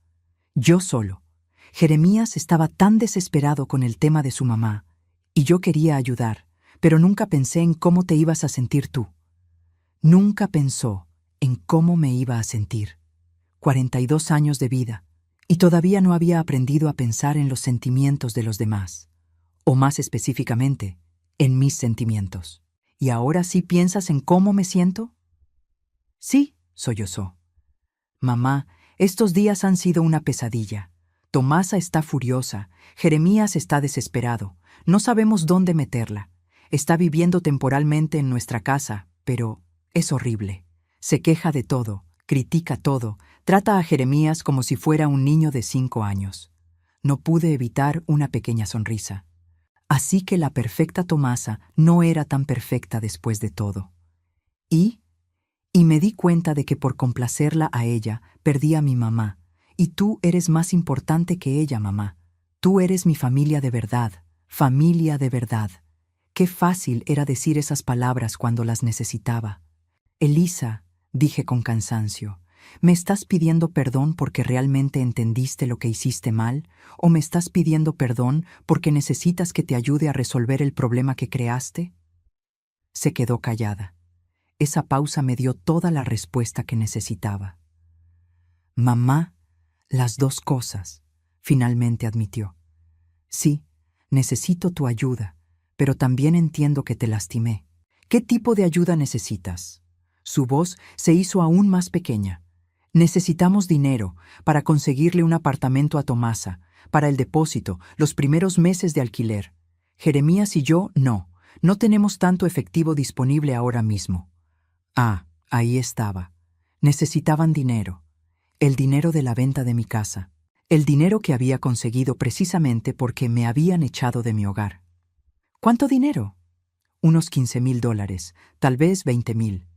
Yo solo. Jeremías estaba tan desesperado con el tema de su mamá, y yo quería ayudar, pero nunca pensé en cómo te ibas a sentir tú. Nunca pensó en cómo me iba a sentir. 42 años de vida, y todavía no había aprendido a pensar en los sentimientos de los demás, o más específicamente, en mis sentimientos. ¿Y ahora sí piensas en cómo me siento?» «Sí», sollozó. «Mamá, estos días han sido una pesadilla. Tomasa está furiosa, Jeremías está desesperado, no sabemos dónde meterla. Está viviendo temporalmente en nuestra casa, pero es horrible. Se queja de todo, critica todo, trata a Jeremías como si fuera un niño de 5 años. No pude evitar una pequeña sonrisa. Así que la perfecta Tomasa no era tan perfecta después de todo. Y me di cuenta de que por complacerla a ella, perdí a mi mamá. Y tú eres más importante que ella, mamá. Tú eres mi familia de verdad, familia de verdad». Qué fácil era decir esas palabras cuando las necesitaba. «Elisa», dije con cansancio, ¿me estás pidiendo perdón porque realmente entendiste lo que hiciste mal? ¿O me estás pidiendo perdón porque necesitas que te ayude a resolver el problema que creaste? Se quedó callada. Esa pausa me dio toda la respuesta que necesitaba. «Mamá, las dos cosas», finalmente admitió. «Sí, necesito tu ayuda, pero también entiendo que te lastimé. ¿Qué tipo de ayuda necesitas?» Su voz se hizo aún más pequeña. «Necesitamos dinero para conseguirle un apartamento a Tomasa, para el depósito, los primeros meses de alquiler. Jeremías y yo no tenemos tanto efectivo disponible ahora mismo». Ah, ahí estaba. Necesitaban dinero. El dinero de la venta de mi casa. El dinero que había conseguido precisamente porque me habían echado de mi hogar. ¿Cuánto dinero? Unos $15,000, tal vez 20,000.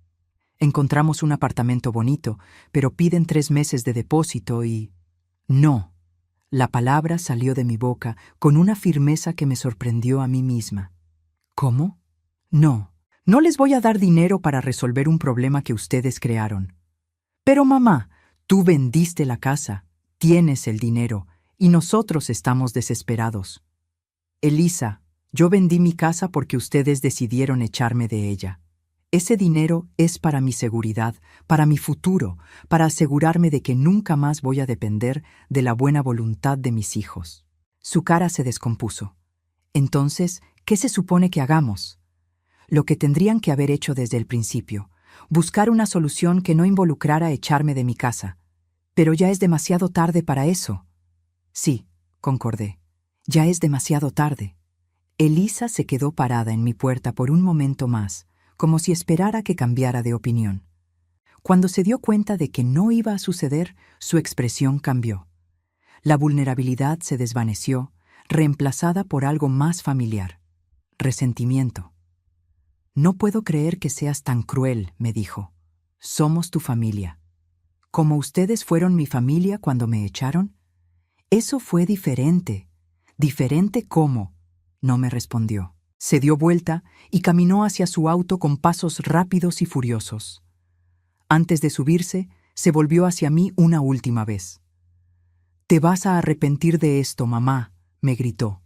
Encontramos un apartamento bonito, pero piden 3 meses de depósito y... No. La palabra salió de mi boca con una firmeza que me sorprendió a mí misma. ¿Cómo? No les voy a dar dinero para resolver un problema que ustedes crearon. Pero mamá, tú vendiste la casa, tienes el dinero, y nosotros estamos desesperados. Elisa, yo vendí mi casa porque ustedes decidieron echarme de ella. Ese dinero es para mi seguridad, para mi futuro, para asegurarme de que nunca más voy a depender de la buena voluntad de mis hijos. Su cara se descompuso. Entonces, ¿qué se supone que hagamos? Lo que tendrían que haber hecho desde el principio, buscar una solución que no involucrara echarme de mi casa. Pero ya es demasiado tarde para eso. Sí, concordé. Ya es demasiado tarde. Elisa se quedó parada en mi puerta por un momento más, como si esperara que cambiara de opinión. Cuando se dio cuenta de que no iba a suceder, su expresión cambió. La vulnerabilidad se desvaneció, reemplazada por algo más familiar: resentimiento. «No puedo creer que seas tan cruel», me dijo. «Somos tu familia. ¿Como ustedes fueron mi familia cuando me echaron?» «Eso fue diferente». «¿Diferente cómo?», no me respondió. Se dio vuelta y caminó hacia su auto con pasos rápidos y furiosos. Antes de subirse, se volvió hacia mí una última vez. «Te vas a arrepentir de esto, mamá», me gritó.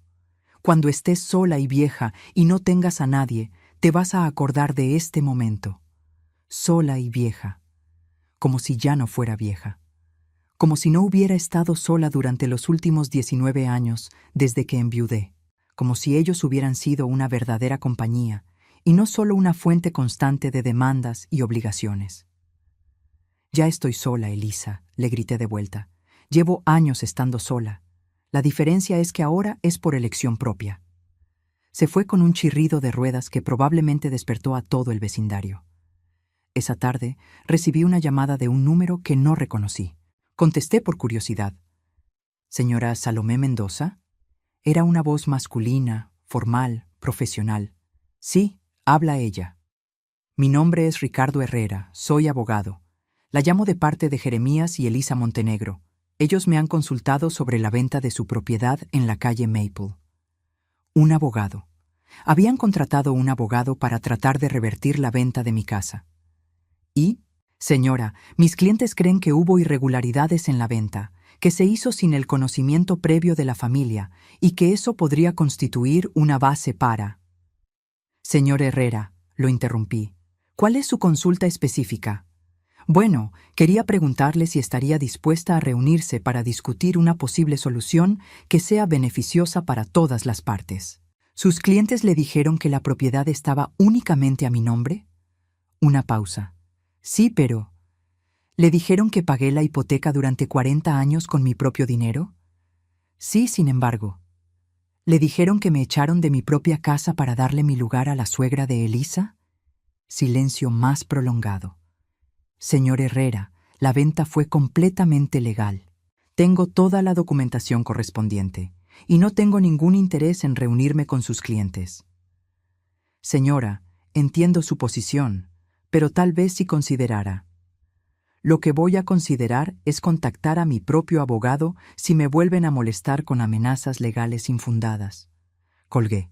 «Cuando estés sola y vieja y no tengas a nadie, te vas a acordar de este momento». Sola y vieja. Como si ya no fuera vieja. Como si no hubiera estado sola durante los últimos 19 años desde que enviudé. Como si ellos hubieran sido una verdadera compañía y no solo una fuente constante de demandas y obligaciones. «Ya estoy sola, Elisa», le grité de vuelta. «Llevo años estando sola. La diferencia es que ahora es por elección propia». Se fue con un chirrido de ruedas que probablemente despertó a todo el vecindario. Esa tarde recibí una llamada de un número que no reconocí. Contesté por curiosidad. «¿Señora Salomé Mendoza?» Era una voz masculina, formal, profesional. «Sí, habla ella». «Mi nombre es Ricardo Herrera, soy abogado. La llamo de parte de Jeremías y Elisa Montenegro. Ellos me han consultado sobre la venta de su propiedad en la calle Maple». Un abogado. Habían contratado un abogado para tratar de revertir la venta de mi casa. «¿Y? Señora, mis clientes creen que hubo irregularidades en la venta, que se hizo sin el conocimiento previo de la familia y que eso podría constituir una base para». «Señor Herrera», lo interrumpí, «¿cuál es su consulta específica?» «Bueno, quería preguntarle si estaría dispuesta a reunirse para discutir una posible solución que sea beneficiosa para todas las partes». «¿Sus clientes le dijeron que la propiedad estaba únicamente a mi nombre?» Una pausa. «Sí, pero... ¿le dijeron que pagué la hipoteca durante 40 años con mi propio dinero?» «Sí, sin embargo». «¿Le dijeron que me echaron de mi propia casa para darle mi lugar a la suegra de Elisa?» Silencio más prolongado. «Señor Herrera, la venta fue completamente legal. Tengo toda la documentación correspondiente y no tengo ningún interés en reunirme con sus clientes». «Señora, entiendo su posición, pero tal vez si considerara». «Lo que voy a considerar es contactar a mi propio abogado si me vuelven a molestar con amenazas legales infundadas». Colgué.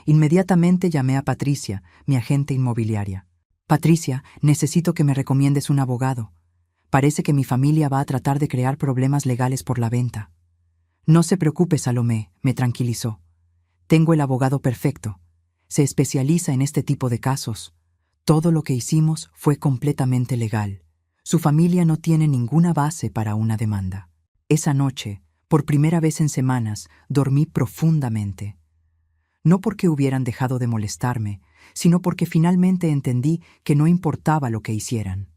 Inmediatamente llamé a Patricia, mi agente inmobiliaria. «Patricia, necesito que me recomiendes un abogado. Parece que mi familia va a tratar de crear problemas legales por la venta». «No se preocupe, Salomé», me tranquilizó. «Tengo el abogado perfecto. Se especializa en este tipo de casos. Todo lo que hicimos fue completamente legal. Su familia no tiene ninguna base para una demanda». Esa noche, por primera vez en semanas, dormí profundamente. No porque hubieran dejado de molestarme, sino porque finalmente entendí que no importaba lo que hicieran.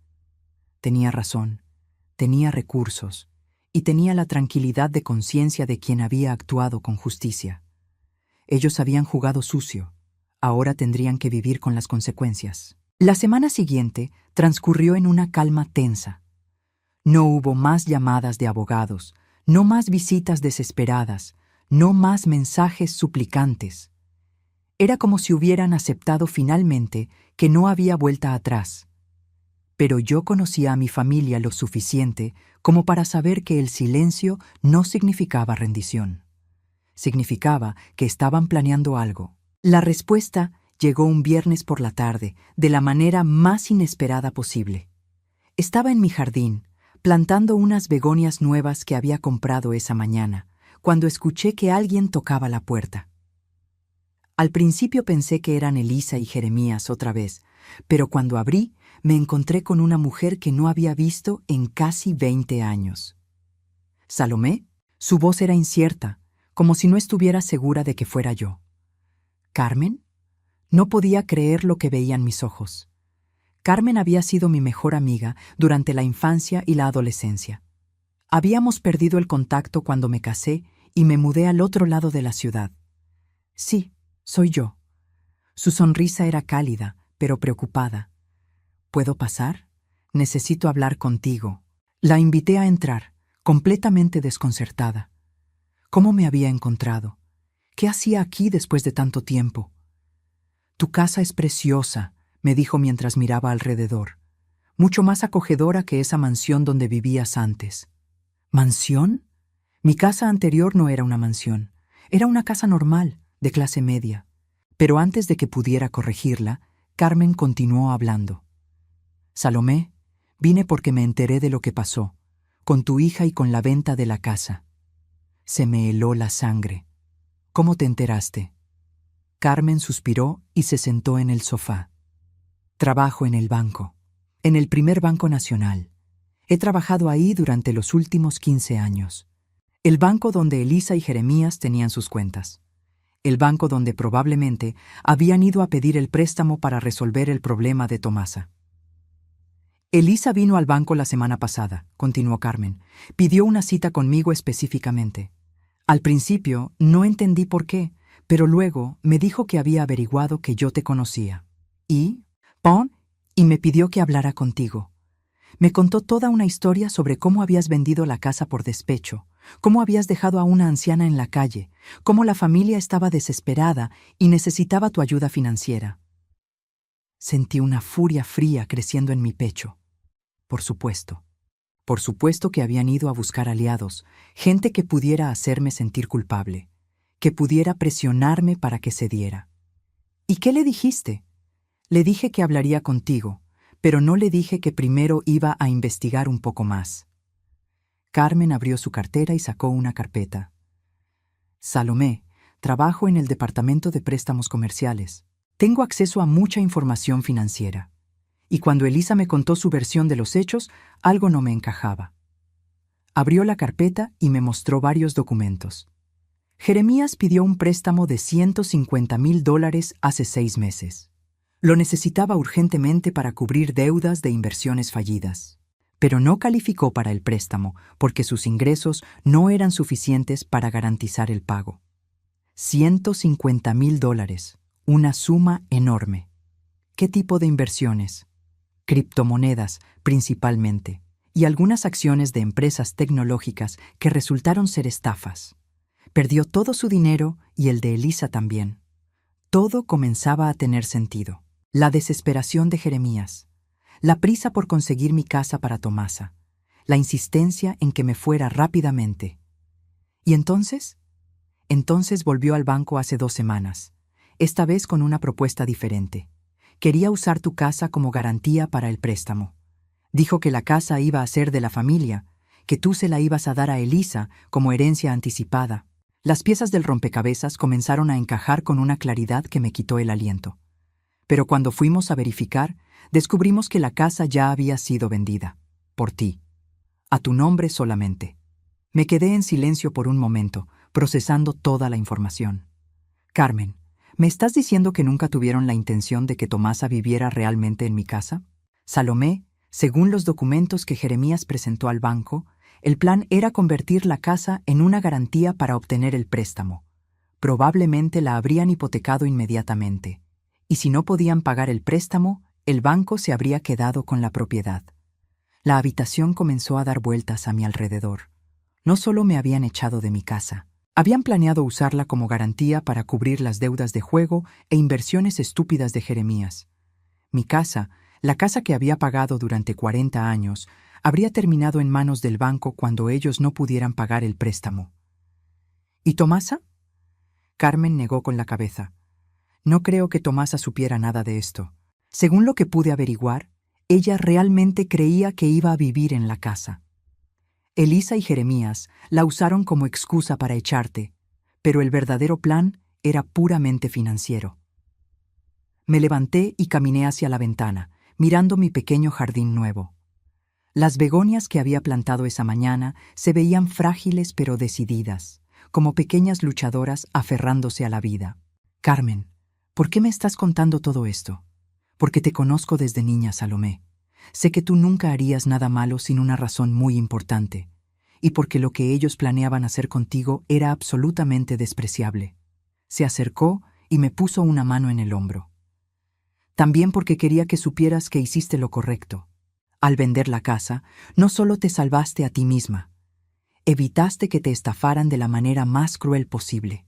Tenía razón, tenía recursos, y tenía la tranquilidad de conciencia de quien había actuado con justicia. Ellos habían jugado sucio, ahora tendrían que vivir con las consecuencias. La semana siguiente transcurrió en una calma tensa. No hubo más llamadas de abogados, no más visitas desesperadas, no más mensajes suplicantes. Era como si hubieran aceptado finalmente que no había vuelta atrás. Pero yo conocía a mi familia lo suficiente como para saber que el silencio no significaba rendición. Significaba que estaban planeando algo. La respuesta llegó un viernes por la tarde, de la manera más inesperada posible. Estaba en mi jardín, plantando unas begonias nuevas que había comprado esa mañana, cuando escuché que alguien tocaba la puerta. Al principio pensé que eran Elisa y Jeremías otra vez, pero cuando abrí, me encontré con una mujer que no había visto en casi 20 años. ¿Salomé? Su voz era incierta, como si no estuviera segura de que fuera yo. ¿Carmen? No podía creer lo que veían mis ojos. Carmen había sido mi mejor amiga durante la infancia y la adolescencia. Habíamos perdido el contacto cuando me casé y me mudé al otro lado de la ciudad. Sí, soy yo. Su sonrisa era cálida, pero preocupada. ¿Puedo pasar? Necesito hablar contigo. La invité a entrar, completamente desconcertada. ¿Cómo me había encontrado? ¿Qué hacía aquí después de tanto tiempo? Tu casa es preciosa, me dijo mientras miraba alrededor. Mucho más acogedora que esa mansión donde vivías antes. ¿Mansión? Mi casa anterior no era una mansión. Era una casa normal, de clase media. Pero antes de que pudiera corregirla, Carmen continuó hablando. Salomé, vine porque me enteré de lo que pasó, con tu hija y con la venta de la casa. Se me heló la sangre. ¿Cómo te enteraste? Carmen suspiró y se sentó en el sofá. Trabajo en el banco, en el primer Banco Nacional. He trabajado ahí durante los últimos 15 años. El banco donde Elisa y Jeremías tenían sus cuentas. El banco donde probablemente habían ido a pedir el préstamo para resolver el problema de Tomasa. Elisa vino al banco la semana pasada, continuó Carmen. Pidió una cita conmigo específicamente. Al principio no entendí por qué, pero luego me dijo que había averiguado que yo te conocía. Y me pidió que hablara contigo. Me contó toda una historia sobre cómo habías vendido la casa por despecho, cómo habías dejado a una anciana en la calle, cómo la familia estaba desesperada y necesitaba tu ayuda financiera. Sentí una furia fría creciendo en mi pecho. Por supuesto que habían ido a buscar aliados, gente que pudiera hacerme sentir culpable, que pudiera presionarme para que cediera. ¿Y qué le dijiste? Le dije que hablaría contigo, pero no le dije que primero iba a investigar un poco más. Carmen abrió su cartera y sacó una carpeta. Salomé, trabajo en el departamento de préstamos comerciales. Tengo acceso a mucha información financiera. Y cuando Elisa me contó su versión de los hechos, algo no me encajaba. Abrió la carpeta y me mostró varios documentos. Jeremías pidió un préstamo de $150,000 hace 6 meses. Lo necesitaba urgentemente para cubrir deudas de inversiones fallidas. Pero no calificó para el préstamo porque sus ingresos no eran suficientes para garantizar el pago. $150,000, una suma enorme. ¿Qué tipo de inversiones? Criptomonedas, principalmente, y algunas acciones de empresas tecnológicas que resultaron ser estafas. Perdió todo su dinero y el de Elisa también. Todo comenzaba a tener sentido. La desesperación de Jeremías, la prisa por conseguir mi casa para Tomasa, la insistencia en que me fuera rápidamente. ¿Y entonces? Entonces volvió al banco hace 2 semanas, esta vez con una propuesta diferente. Quería usar tu casa como garantía para el préstamo. Dijo que la casa iba a ser de la familia, que tú se la ibas a dar a Elisa como herencia anticipada. Las piezas del rompecabezas comenzaron a encajar con una claridad que me quitó el aliento. Pero cuando fuimos a verificar, descubrimos que la casa ya había sido vendida. Por ti. A tu nombre solamente. Me quedé en silencio por un momento, procesando toda la información. Carmen, ¿me estás diciendo que nunca tuvieron la intención de que Tomasa viviera realmente en mi casa? Salomé, según los documentos que Jeremías presentó al banco, el plan era convertir la casa en una garantía para obtener el préstamo. Probablemente la habrían hipotecado inmediatamente. Y si no podían pagar el préstamo, el banco se habría quedado con la propiedad. La habitación comenzó a dar vueltas a mi alrededor. No solo me habían echado de mi casa, habían planeado usarla como garantía para cubrir las deudas de juego e inversiones estúpidas de Jeremías. Mi casa, la casa que había pagado durante 40 años, habría terminado en manos del banco cuando ellos no pudieran pagar el préstamo. ¿Y Tomasa? Carmen negó con la cabeza. No creo que Tomasa supiera nada de esto. Según lo que pude averiguar, ella realmente creía que iba a vivir en la casa. Elisa y Jeremías la usaron como excusa para echarte, pero el verdadero plan era puramente financiero. Me levanté y caminé hacia la ventana, mirando mi pequeño jardín nuevo. Las begonias que había plantado esa mañana se veían frágiles pero decididas, como pequeñas luchadoras aferrándose a la vida. Carmen, ¿por qué me estás contando todo esto? Porque te conozco desde niña, Salomé. Sé que tú nunca harías nada malo sin una razón muy importante, y porque lo que ellos planeaban hacer contigo era absolutamente despreciable. Se acercó y me puso una mano en el hombro. También porque quería que supieras que hiciste lo correcto. Al vender la casa, no solo te salvaste a ti misma, evitaste que te estafaran de la manera más cruel posible.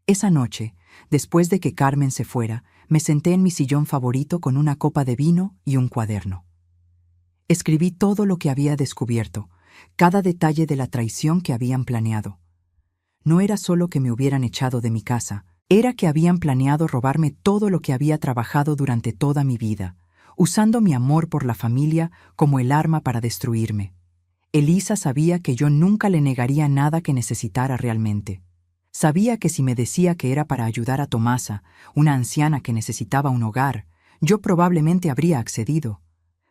Esa noche, después de que Carmen se fuera, me senté en mi sillón favorito con una copa de vino y un cuaderno. Escribí todo lo que había descubierto, cada detalle de la traición que habían planeado. No era solo que me hubieran echado de mi casa, era que habían planeado robarme todo lo que había trabajado durante toda mi vida, usando mi amor por la familia como el arma para destruirme. Elisa sabía que yo nunca le negaría nada que necesitara realmente. Sabía que si me decía que era para ayudar a Tomasa, una anciana que necesitaba un hogar, yo probablemente habría accedido.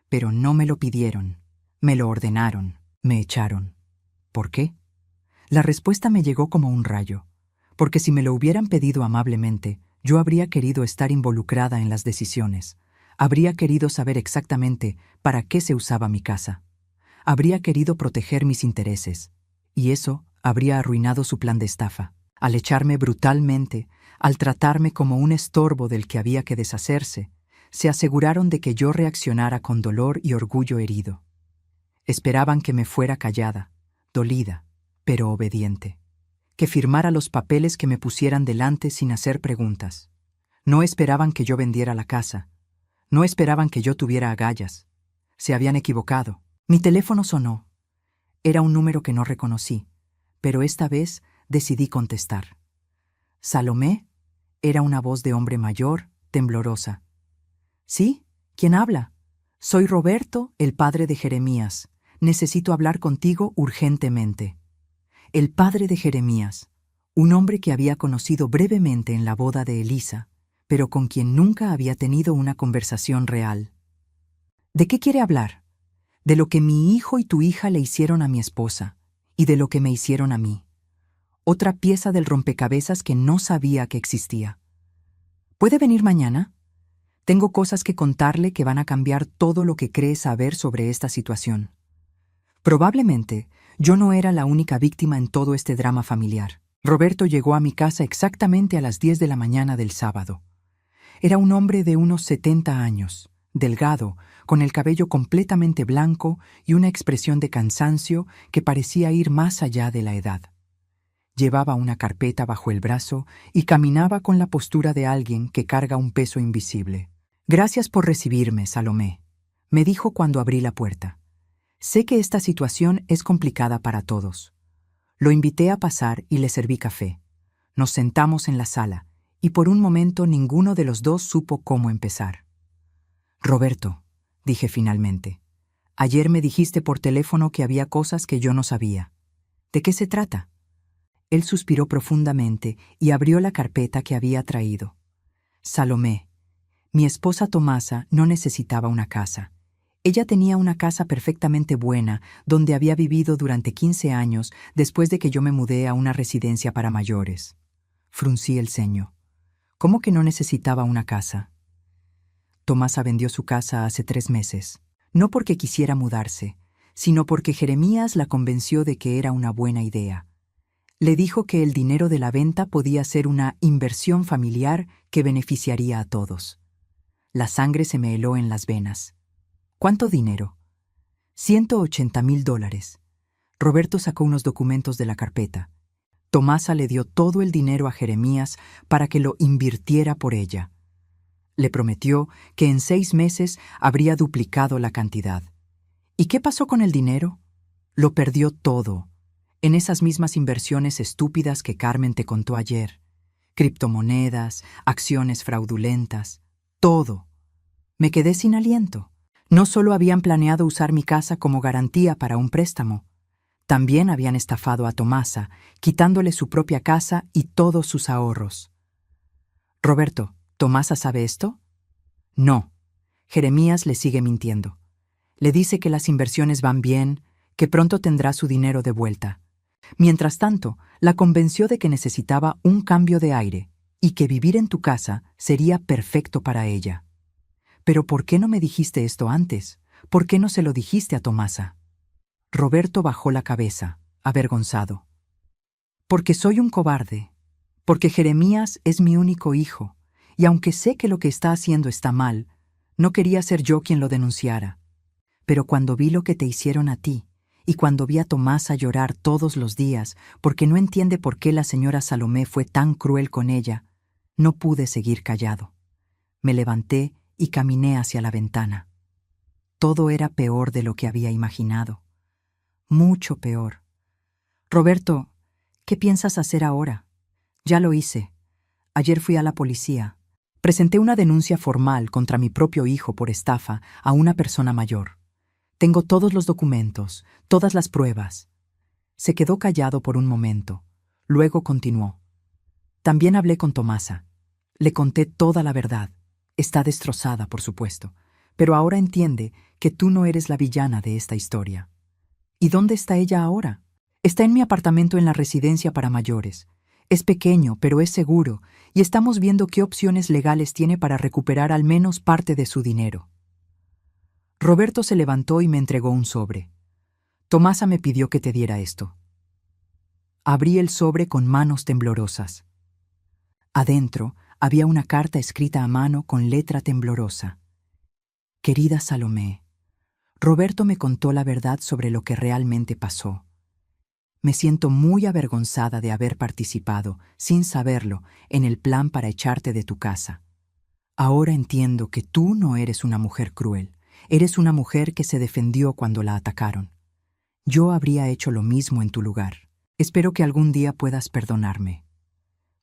Pero no me lo pidieron, me lo ordenaron, me echaron. ¿Por qué? La respuesta me llegó como un rayo, porque si me lo hubieran pedido amablemente, yo habría querido estar involucrada en las decisiones. Habría querido saber exactamente para qué se usaba mi casa. Habría querido proteger mis intereses, y eso habría arruinado su plan de estafa. Al echarme brutalmente, al tratarme como un estorbo del que había que deshacerse, se aseguraron de que yo reaccionara con dolor y orgullo herido. Esperaban que me fuera callada, dolida, pero obediente, que firmara los papeles que me pusieran delante sin hacer preguntas. No esperaban que yo vendiera la casa, no esperaban que yo tuviera agallas. Se habían equivocado. Mi teléfono sonó. Era un número que no reconocí, pero esta vez decidí contestar. Salomé era una voz de hombre mayor, temblorosa. ¿Sí? ¿Quién habla? Soy Roberto, el padre de Jeremías. Necesito hablar contigo urgentemente. El padre de Jeremías, un hombre que había conocido brevemente en la boda de Elisa, pero con quien nunca había tenido una conversación real. ¿De qué quiere hablar? De lo que mi hijo y tu hija le hicieron a mi esposa, y de lo que me hicieron a mí. Otra pieza del rompecabezas que no sabía que existía. ¿Puede venir mañana? Tengo cosas que contarle que van a cambiar todo lo que cree saber sobre esta situación. Probablemente, yo no era la única víctima en todo este drama familiar. Roberto llegó a mi casa exactamente a las 10 de la mañana del sábado. Era un hombre de unos 70 años, delgado, con el cabello completamente blanco y una expresión de cansancio que parecía ir más allá de la edad. Llevaba una carpeta bajo el brazo y caminaba con la postura de alguien que carga un peso invisible. «Gracias por recibirme, Salomé», me dijo cuando abrí la puerta. «Sé que esta situación es complicada para todos». Lo invité a pasar y le serví café. Nos sentamos en la sala, y por un momento ninguno de los dos supo cómo empezar. «Roberto», dije finalmente, «ayer me dijiste por teléfono que había cosas que yo no sabía. ¿De qué se trata?» Él suspiró profundamente y abrió la carpeta que había traído. «Salomé, mi esposa Tomasa no necesitaba una casa. Ella tenía una casa perfectamente buena donde había vivido durante 15 años después de que yo me mudé a una residencia para mayores». Fruncí el ceño. «¿Cómo que no necesitaba una casa?» Tomasa vendió su casa hace 3 meses, no porque quisiera mudarse, sino porque Jeremías la convenció de que era una buena idea. Le dijo que el dinero de la venta podía ser una inversión familiar que beneficiaría a todos. La sangre se me heló en las venas. ¿Cuánto dinero? $180,000. Roberto sacó unos documentos de la carpeta. Tomasa le dio todo el dinero a Jeremías para que lo invirtiera por ella. Le prometió que en 6 meses habría duplicado la cantidad. ¿Y qué pasó con el dinero? Lo perdió todo, en esas mismas inversiones estúpidas que Carmen te contó ayer. Criptomonedas, acciones fraudulentas, todo. Me quedé sin aliento. No solo habían planeado usar mi casa como garantía para un préstamo, también habían estafado a Tomasa, quitándole su propia casa y todos sus ahorros. «Roberto, ¿Tomasa sabe esto? No. Jeremías le sigue mintiendo. Le dice que las inversiones van bien, que pronto tendrá su dinero de vuelta. Mientras tanto, la convenció de que necesitaba un cambio de aire y que vivir en tu casa sería perfecto para ella. «¿Pero por qué no me dijiste esto antes? ¿Por qué no se lo dijiste a Tomasa?» Roberto bajó la cabeza, avergonzado. «Porque soy un cobarde. Porque Jeremías es mi único hijo, y aunque sé que lo que está haciendo está mal, no quería ser yo quien lo denunciara. Pero cuando vi lo que te hicieron a ti, y cuando vi a Tomasa llorar todos los días porque no entiende por qué la señora Salomé fue tan cruel con ella, no pude seguir callado. Me levanté y caminé hacia la ventana. Todo era peor de lo que había imaginado. Mucho peor. Roberto, ¿qué piensas hacer ahora? Ya lo hice. Ayer fui a la policía. Presenté una denuncia formal contra mi propio hijo por estafa a una persona mayor. Tengo todos los documentos, todas las pruebas. Se quedó callado por un momento. Luego continuó. También hablé con Tomasa. Le conté toda la verdad. Está destrozada, por supuesto, pero ahora entiende que tú no eres la villana de esta historia. ¿Y dónde está ella ahora? Está en mi apartamento en la residencia para mayores. Es pequeño, pero es seguro, y estamos viendo qué opciones legales tiene para recuperar al menos parte de su dinero. Roberto se levantó y me entregó un sobre. Tomasa me pidió que te diera esto. Abrí el sobre con manos temblorosas. Adentro había una carta escrita a mano con letra temblorosa. Querida Salomé, Roberto me contó la verdad sobre lo que realmente pasó. Me siento muy avergonzada de haber participado, sin saberlo, en el plan para echarte de tu casa. Ahora entiendo que tú no eres una mujer cruel. Eres una mujer que se defendió cuando la atacaron. Yo habría hecho lo mismo en tu lugar. Espero que algún día puedas perdonarme.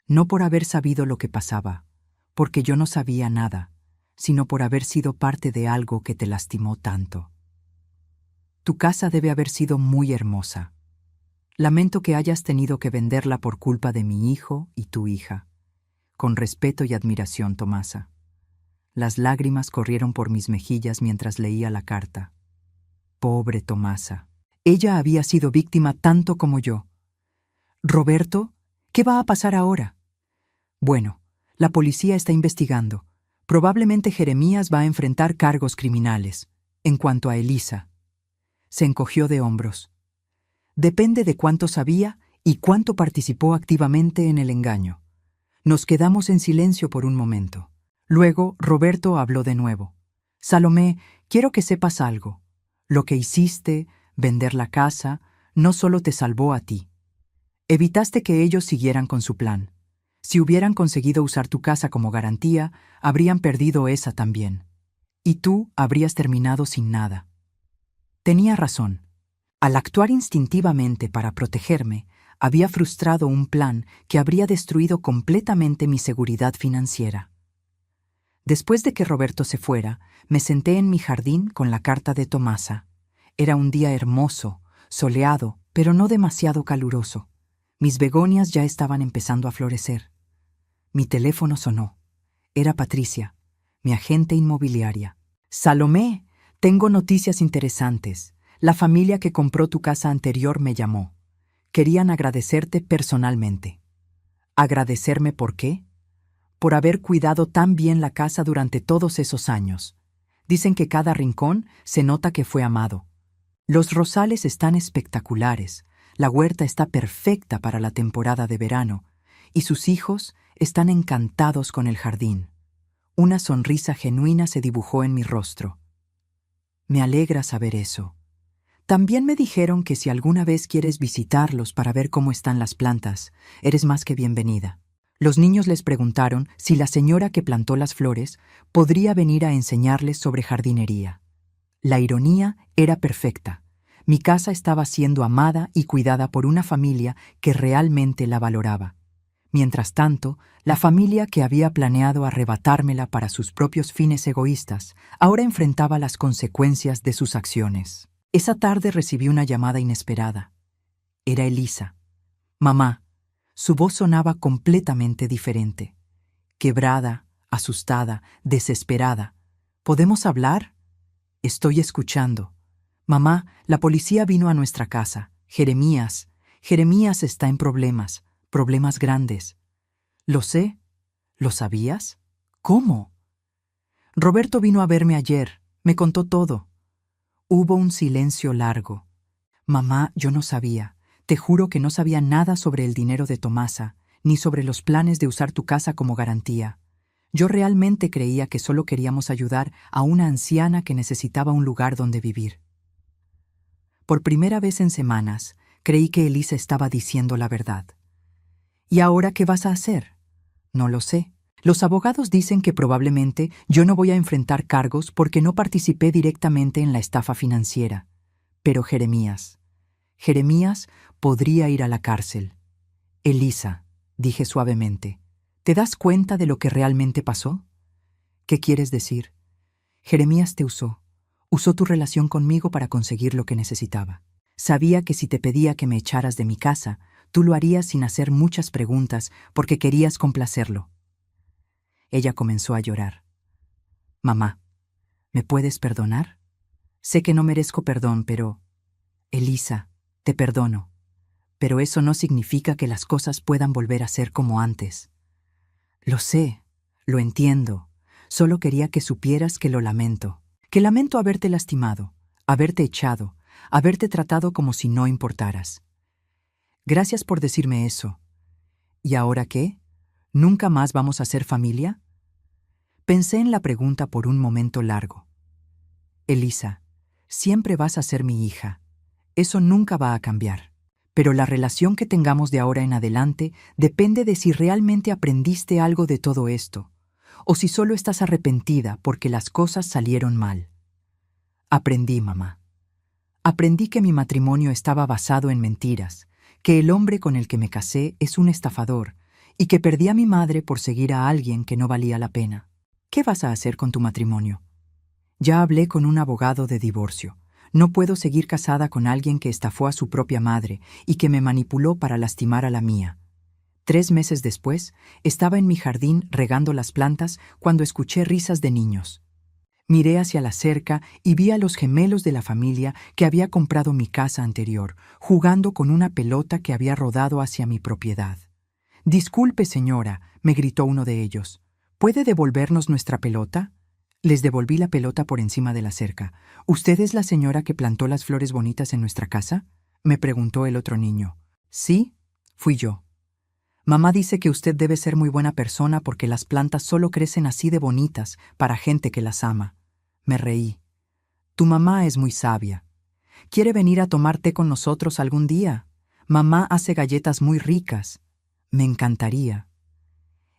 No por haber sabido lo que pasaba, porque yo no sabía nada, sino por haber sido parte de algo que te lastimó tanto. Tu casa debe haber sido muy hermosa. Lamento que hayas tenido que venderla por culpa de mi hijo y tu hija. Con respeto y admiración, Tomasa. Las lágrimas corrieron por mis mejillas mientras leía la carta. Pobre Tomasa. Ella había sido víctima tanto como yo. Roberto, ¿qué va a pasar ahora? Bueno, la policía está investigando. Probablemente Jeremías va a enfrentar cargos criminales. En cuanto a Elisa, se encogió de hombros. Depende de cuánto sabía y cuánto participó activamente en el engaño. Nos quedamos en silencio por un momento. Luego, Roberto habló de nuevo. Salomé, quiero que sepas algo. Lo que hiciste, vender la casa, no solo te salvó a ti. Evitaste que ellos siguieran con su plan. Si hubieran conseguido usar tu casa como garantía, habrían perdido esa también. Y tú habrías terminado sin nada. Tenía razón. Al actuar instintivamente para protegerme, había frustrado un plan que habría destruido completamente mi seguridad financiera. Después de que Roberto se fuera, me senté en mi jardín con la carta de Tomasa. Era un día hermoso, soleado, pero no demasiado caluroso. Mis begonias ya estaban empezando a florecer. Mi teléfono sonó. Era Patricia, mi agente inmobiliaria. Salomé, tengo noticias interesantes. La familia que compró tu casa anterior me llamó. Querían agradecerte personalmente. ¿Agradecerme por qué? Por haber cuidado tan bien la casa durante todos esos años. Dicen que cada rincón se nota que fue amado. Los rosales están espectaculares, la huerta está perfecta para la temporada de verano, y sus hijos están encantados con el jardín. Una sonrisa genuina se dibujó en mi rostro. Me alegra saber eso. También me dijeron que si alguna vez quieres visitarlos para ver cómo están las plantas, eres más que bienvenida. Los niños les preguntaron si la señora que plantó las flores podría venir a enseñarles sobre jardinería. La ironía era perfecta. Mi casa estaba siendo amada y cuidada por una familia que realmente la valoraba. Mientras tanto, la familia que había planeado arrebatármela para sus propios fines egoístas ahora enfrentaba las consecuencias de sus acciones. Esa tarde recibí una llamada inesperada. Era Elisa. Mamá. Su voz sonaba completamente diferente. Quebrada, asustada, desesperada. ¿Podemos hablar? Estoy escuchando. Mamá, la policía vino a nuestra casa. Jeremías está en problemas, problemas grandes. Lo sé. ¿Lo sabías? ¿Cómo? Roberto vino a verme ayer, me contó todo. Hubo un silencio largo. Mamá, yo no sabía. Te juro que no sabía nada sobre el dinero de Tomasa, ni sobre los planes de usar tu casa como garantía. Yo realmente creía que solo queríamos ayudar a una anciana que necesitaba un lugar donde vivir. Por primera vez en semanas, creí que Elisa estaba diciendo la verdad. ¿Y ahora qué vas a hacer? No lo sé. Los abogados dicen que probablemente yo no voy a enfrentar cargos porque no participé directamente en la estafa financiera. Pero Jeremías podría ir a la cárcel. Elisa, dije suavemente, ¿te das cuenta de lo que realmente pasó? ¿Qué quieres decir? Jeremías te usó tu relación conmigo para conseguir lo que necesitaba. Sabía que si te pedía que me echaras de mi casa, tú lo harías sin hacer muchas preguntas porque querías complacerlo. Ella comenzó a llorar. Mamá, ¿me puedes perdonar? Sé que no merezco perdón, pero... Elisa, te perdono. Pero eso no significa que las cosas puedan volver a ser como antes. Lo sé, lo entiendo. Solo quería que supieras que lo lamento. Que lamento haberte lastimado, haberte echado, haberte tratado como si no importaras. Gracias por decirme eso. ¿Y ahora qué? ¿Nunca más vamos a ser familia? Pensé en la pregunta por un momento largo. Elisa, siempre vas a ser mi hija. Eso nunca va a cambiar. Pero la relación que tengamos de ahora en adelante depende de si realmente aprendiste algo de todo esto, o si solo estás arrepentida porque las cosas salieron mal. Aprendí, mamá. Aprendí que mi matrimonio estaba basado en mentiras, que el hombre con el que me casé es un estafador y que perdí a mi madre por seguir a alguien que no valía la pena. ¿Qué vas a hacer con tu matrimonio? Ya hablé con un abogado de divorcio. No puedo seguir casada con alguien que estafó a su propia madre y que me manipuló para lastimar a la mía. 3 meses después, estaba en mi jardín regando las plantas cuando escuché risas de niños. Miré hacia la cerca y vi a los gemelos de la familia que había comprado mi casa anterior, jugando con una pelota que había rodado hacia mi propiedad. «Disculpe, señora», me gritó uno de ellos. «¿Puede devolvernos nuestra pelota?» Les devolví la pelota por encima de la cerca. «¿Usted es la señora que plantó las flores bonitas en nuestra casa?», me preguntó el otro niño. «Sí, fui yo». «Mamá dice que usted debe ser muy buena persona porque las plantas solo crecen así de bonitas para gente que las ama». Me reí. «Tu mamá es muy sabia. ¿Quiere venir a tomar té con nosotros algún día? Mamá hace galletas muy ricas. Me encantaría».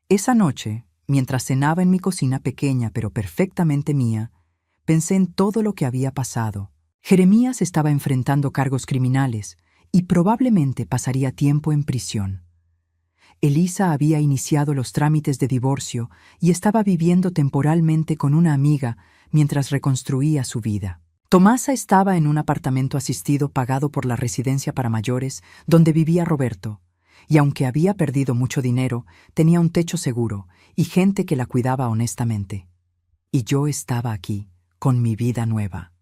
Esa noche, mientras cenaba en mi cocina pequeña pero perfectamente mía, pensé en todo lo que había pasado. Jeremías estaba enfrentando cargos criminales y probablemente pasaría tiempo en prisión. Elisa había iniciado los trámites de divorcio y estaba viviendo temporalmente con una amiga mientras reconstruía su vida. Tomasa estaba en un apartamento asistido pagado por la residencia para mayores donde vivía Roberto, y aunque había perdido mucho dinero, tenía un techo seguro y gente que la cuidaba honestamente. Y yo estaba aquí, con mi vida nueva.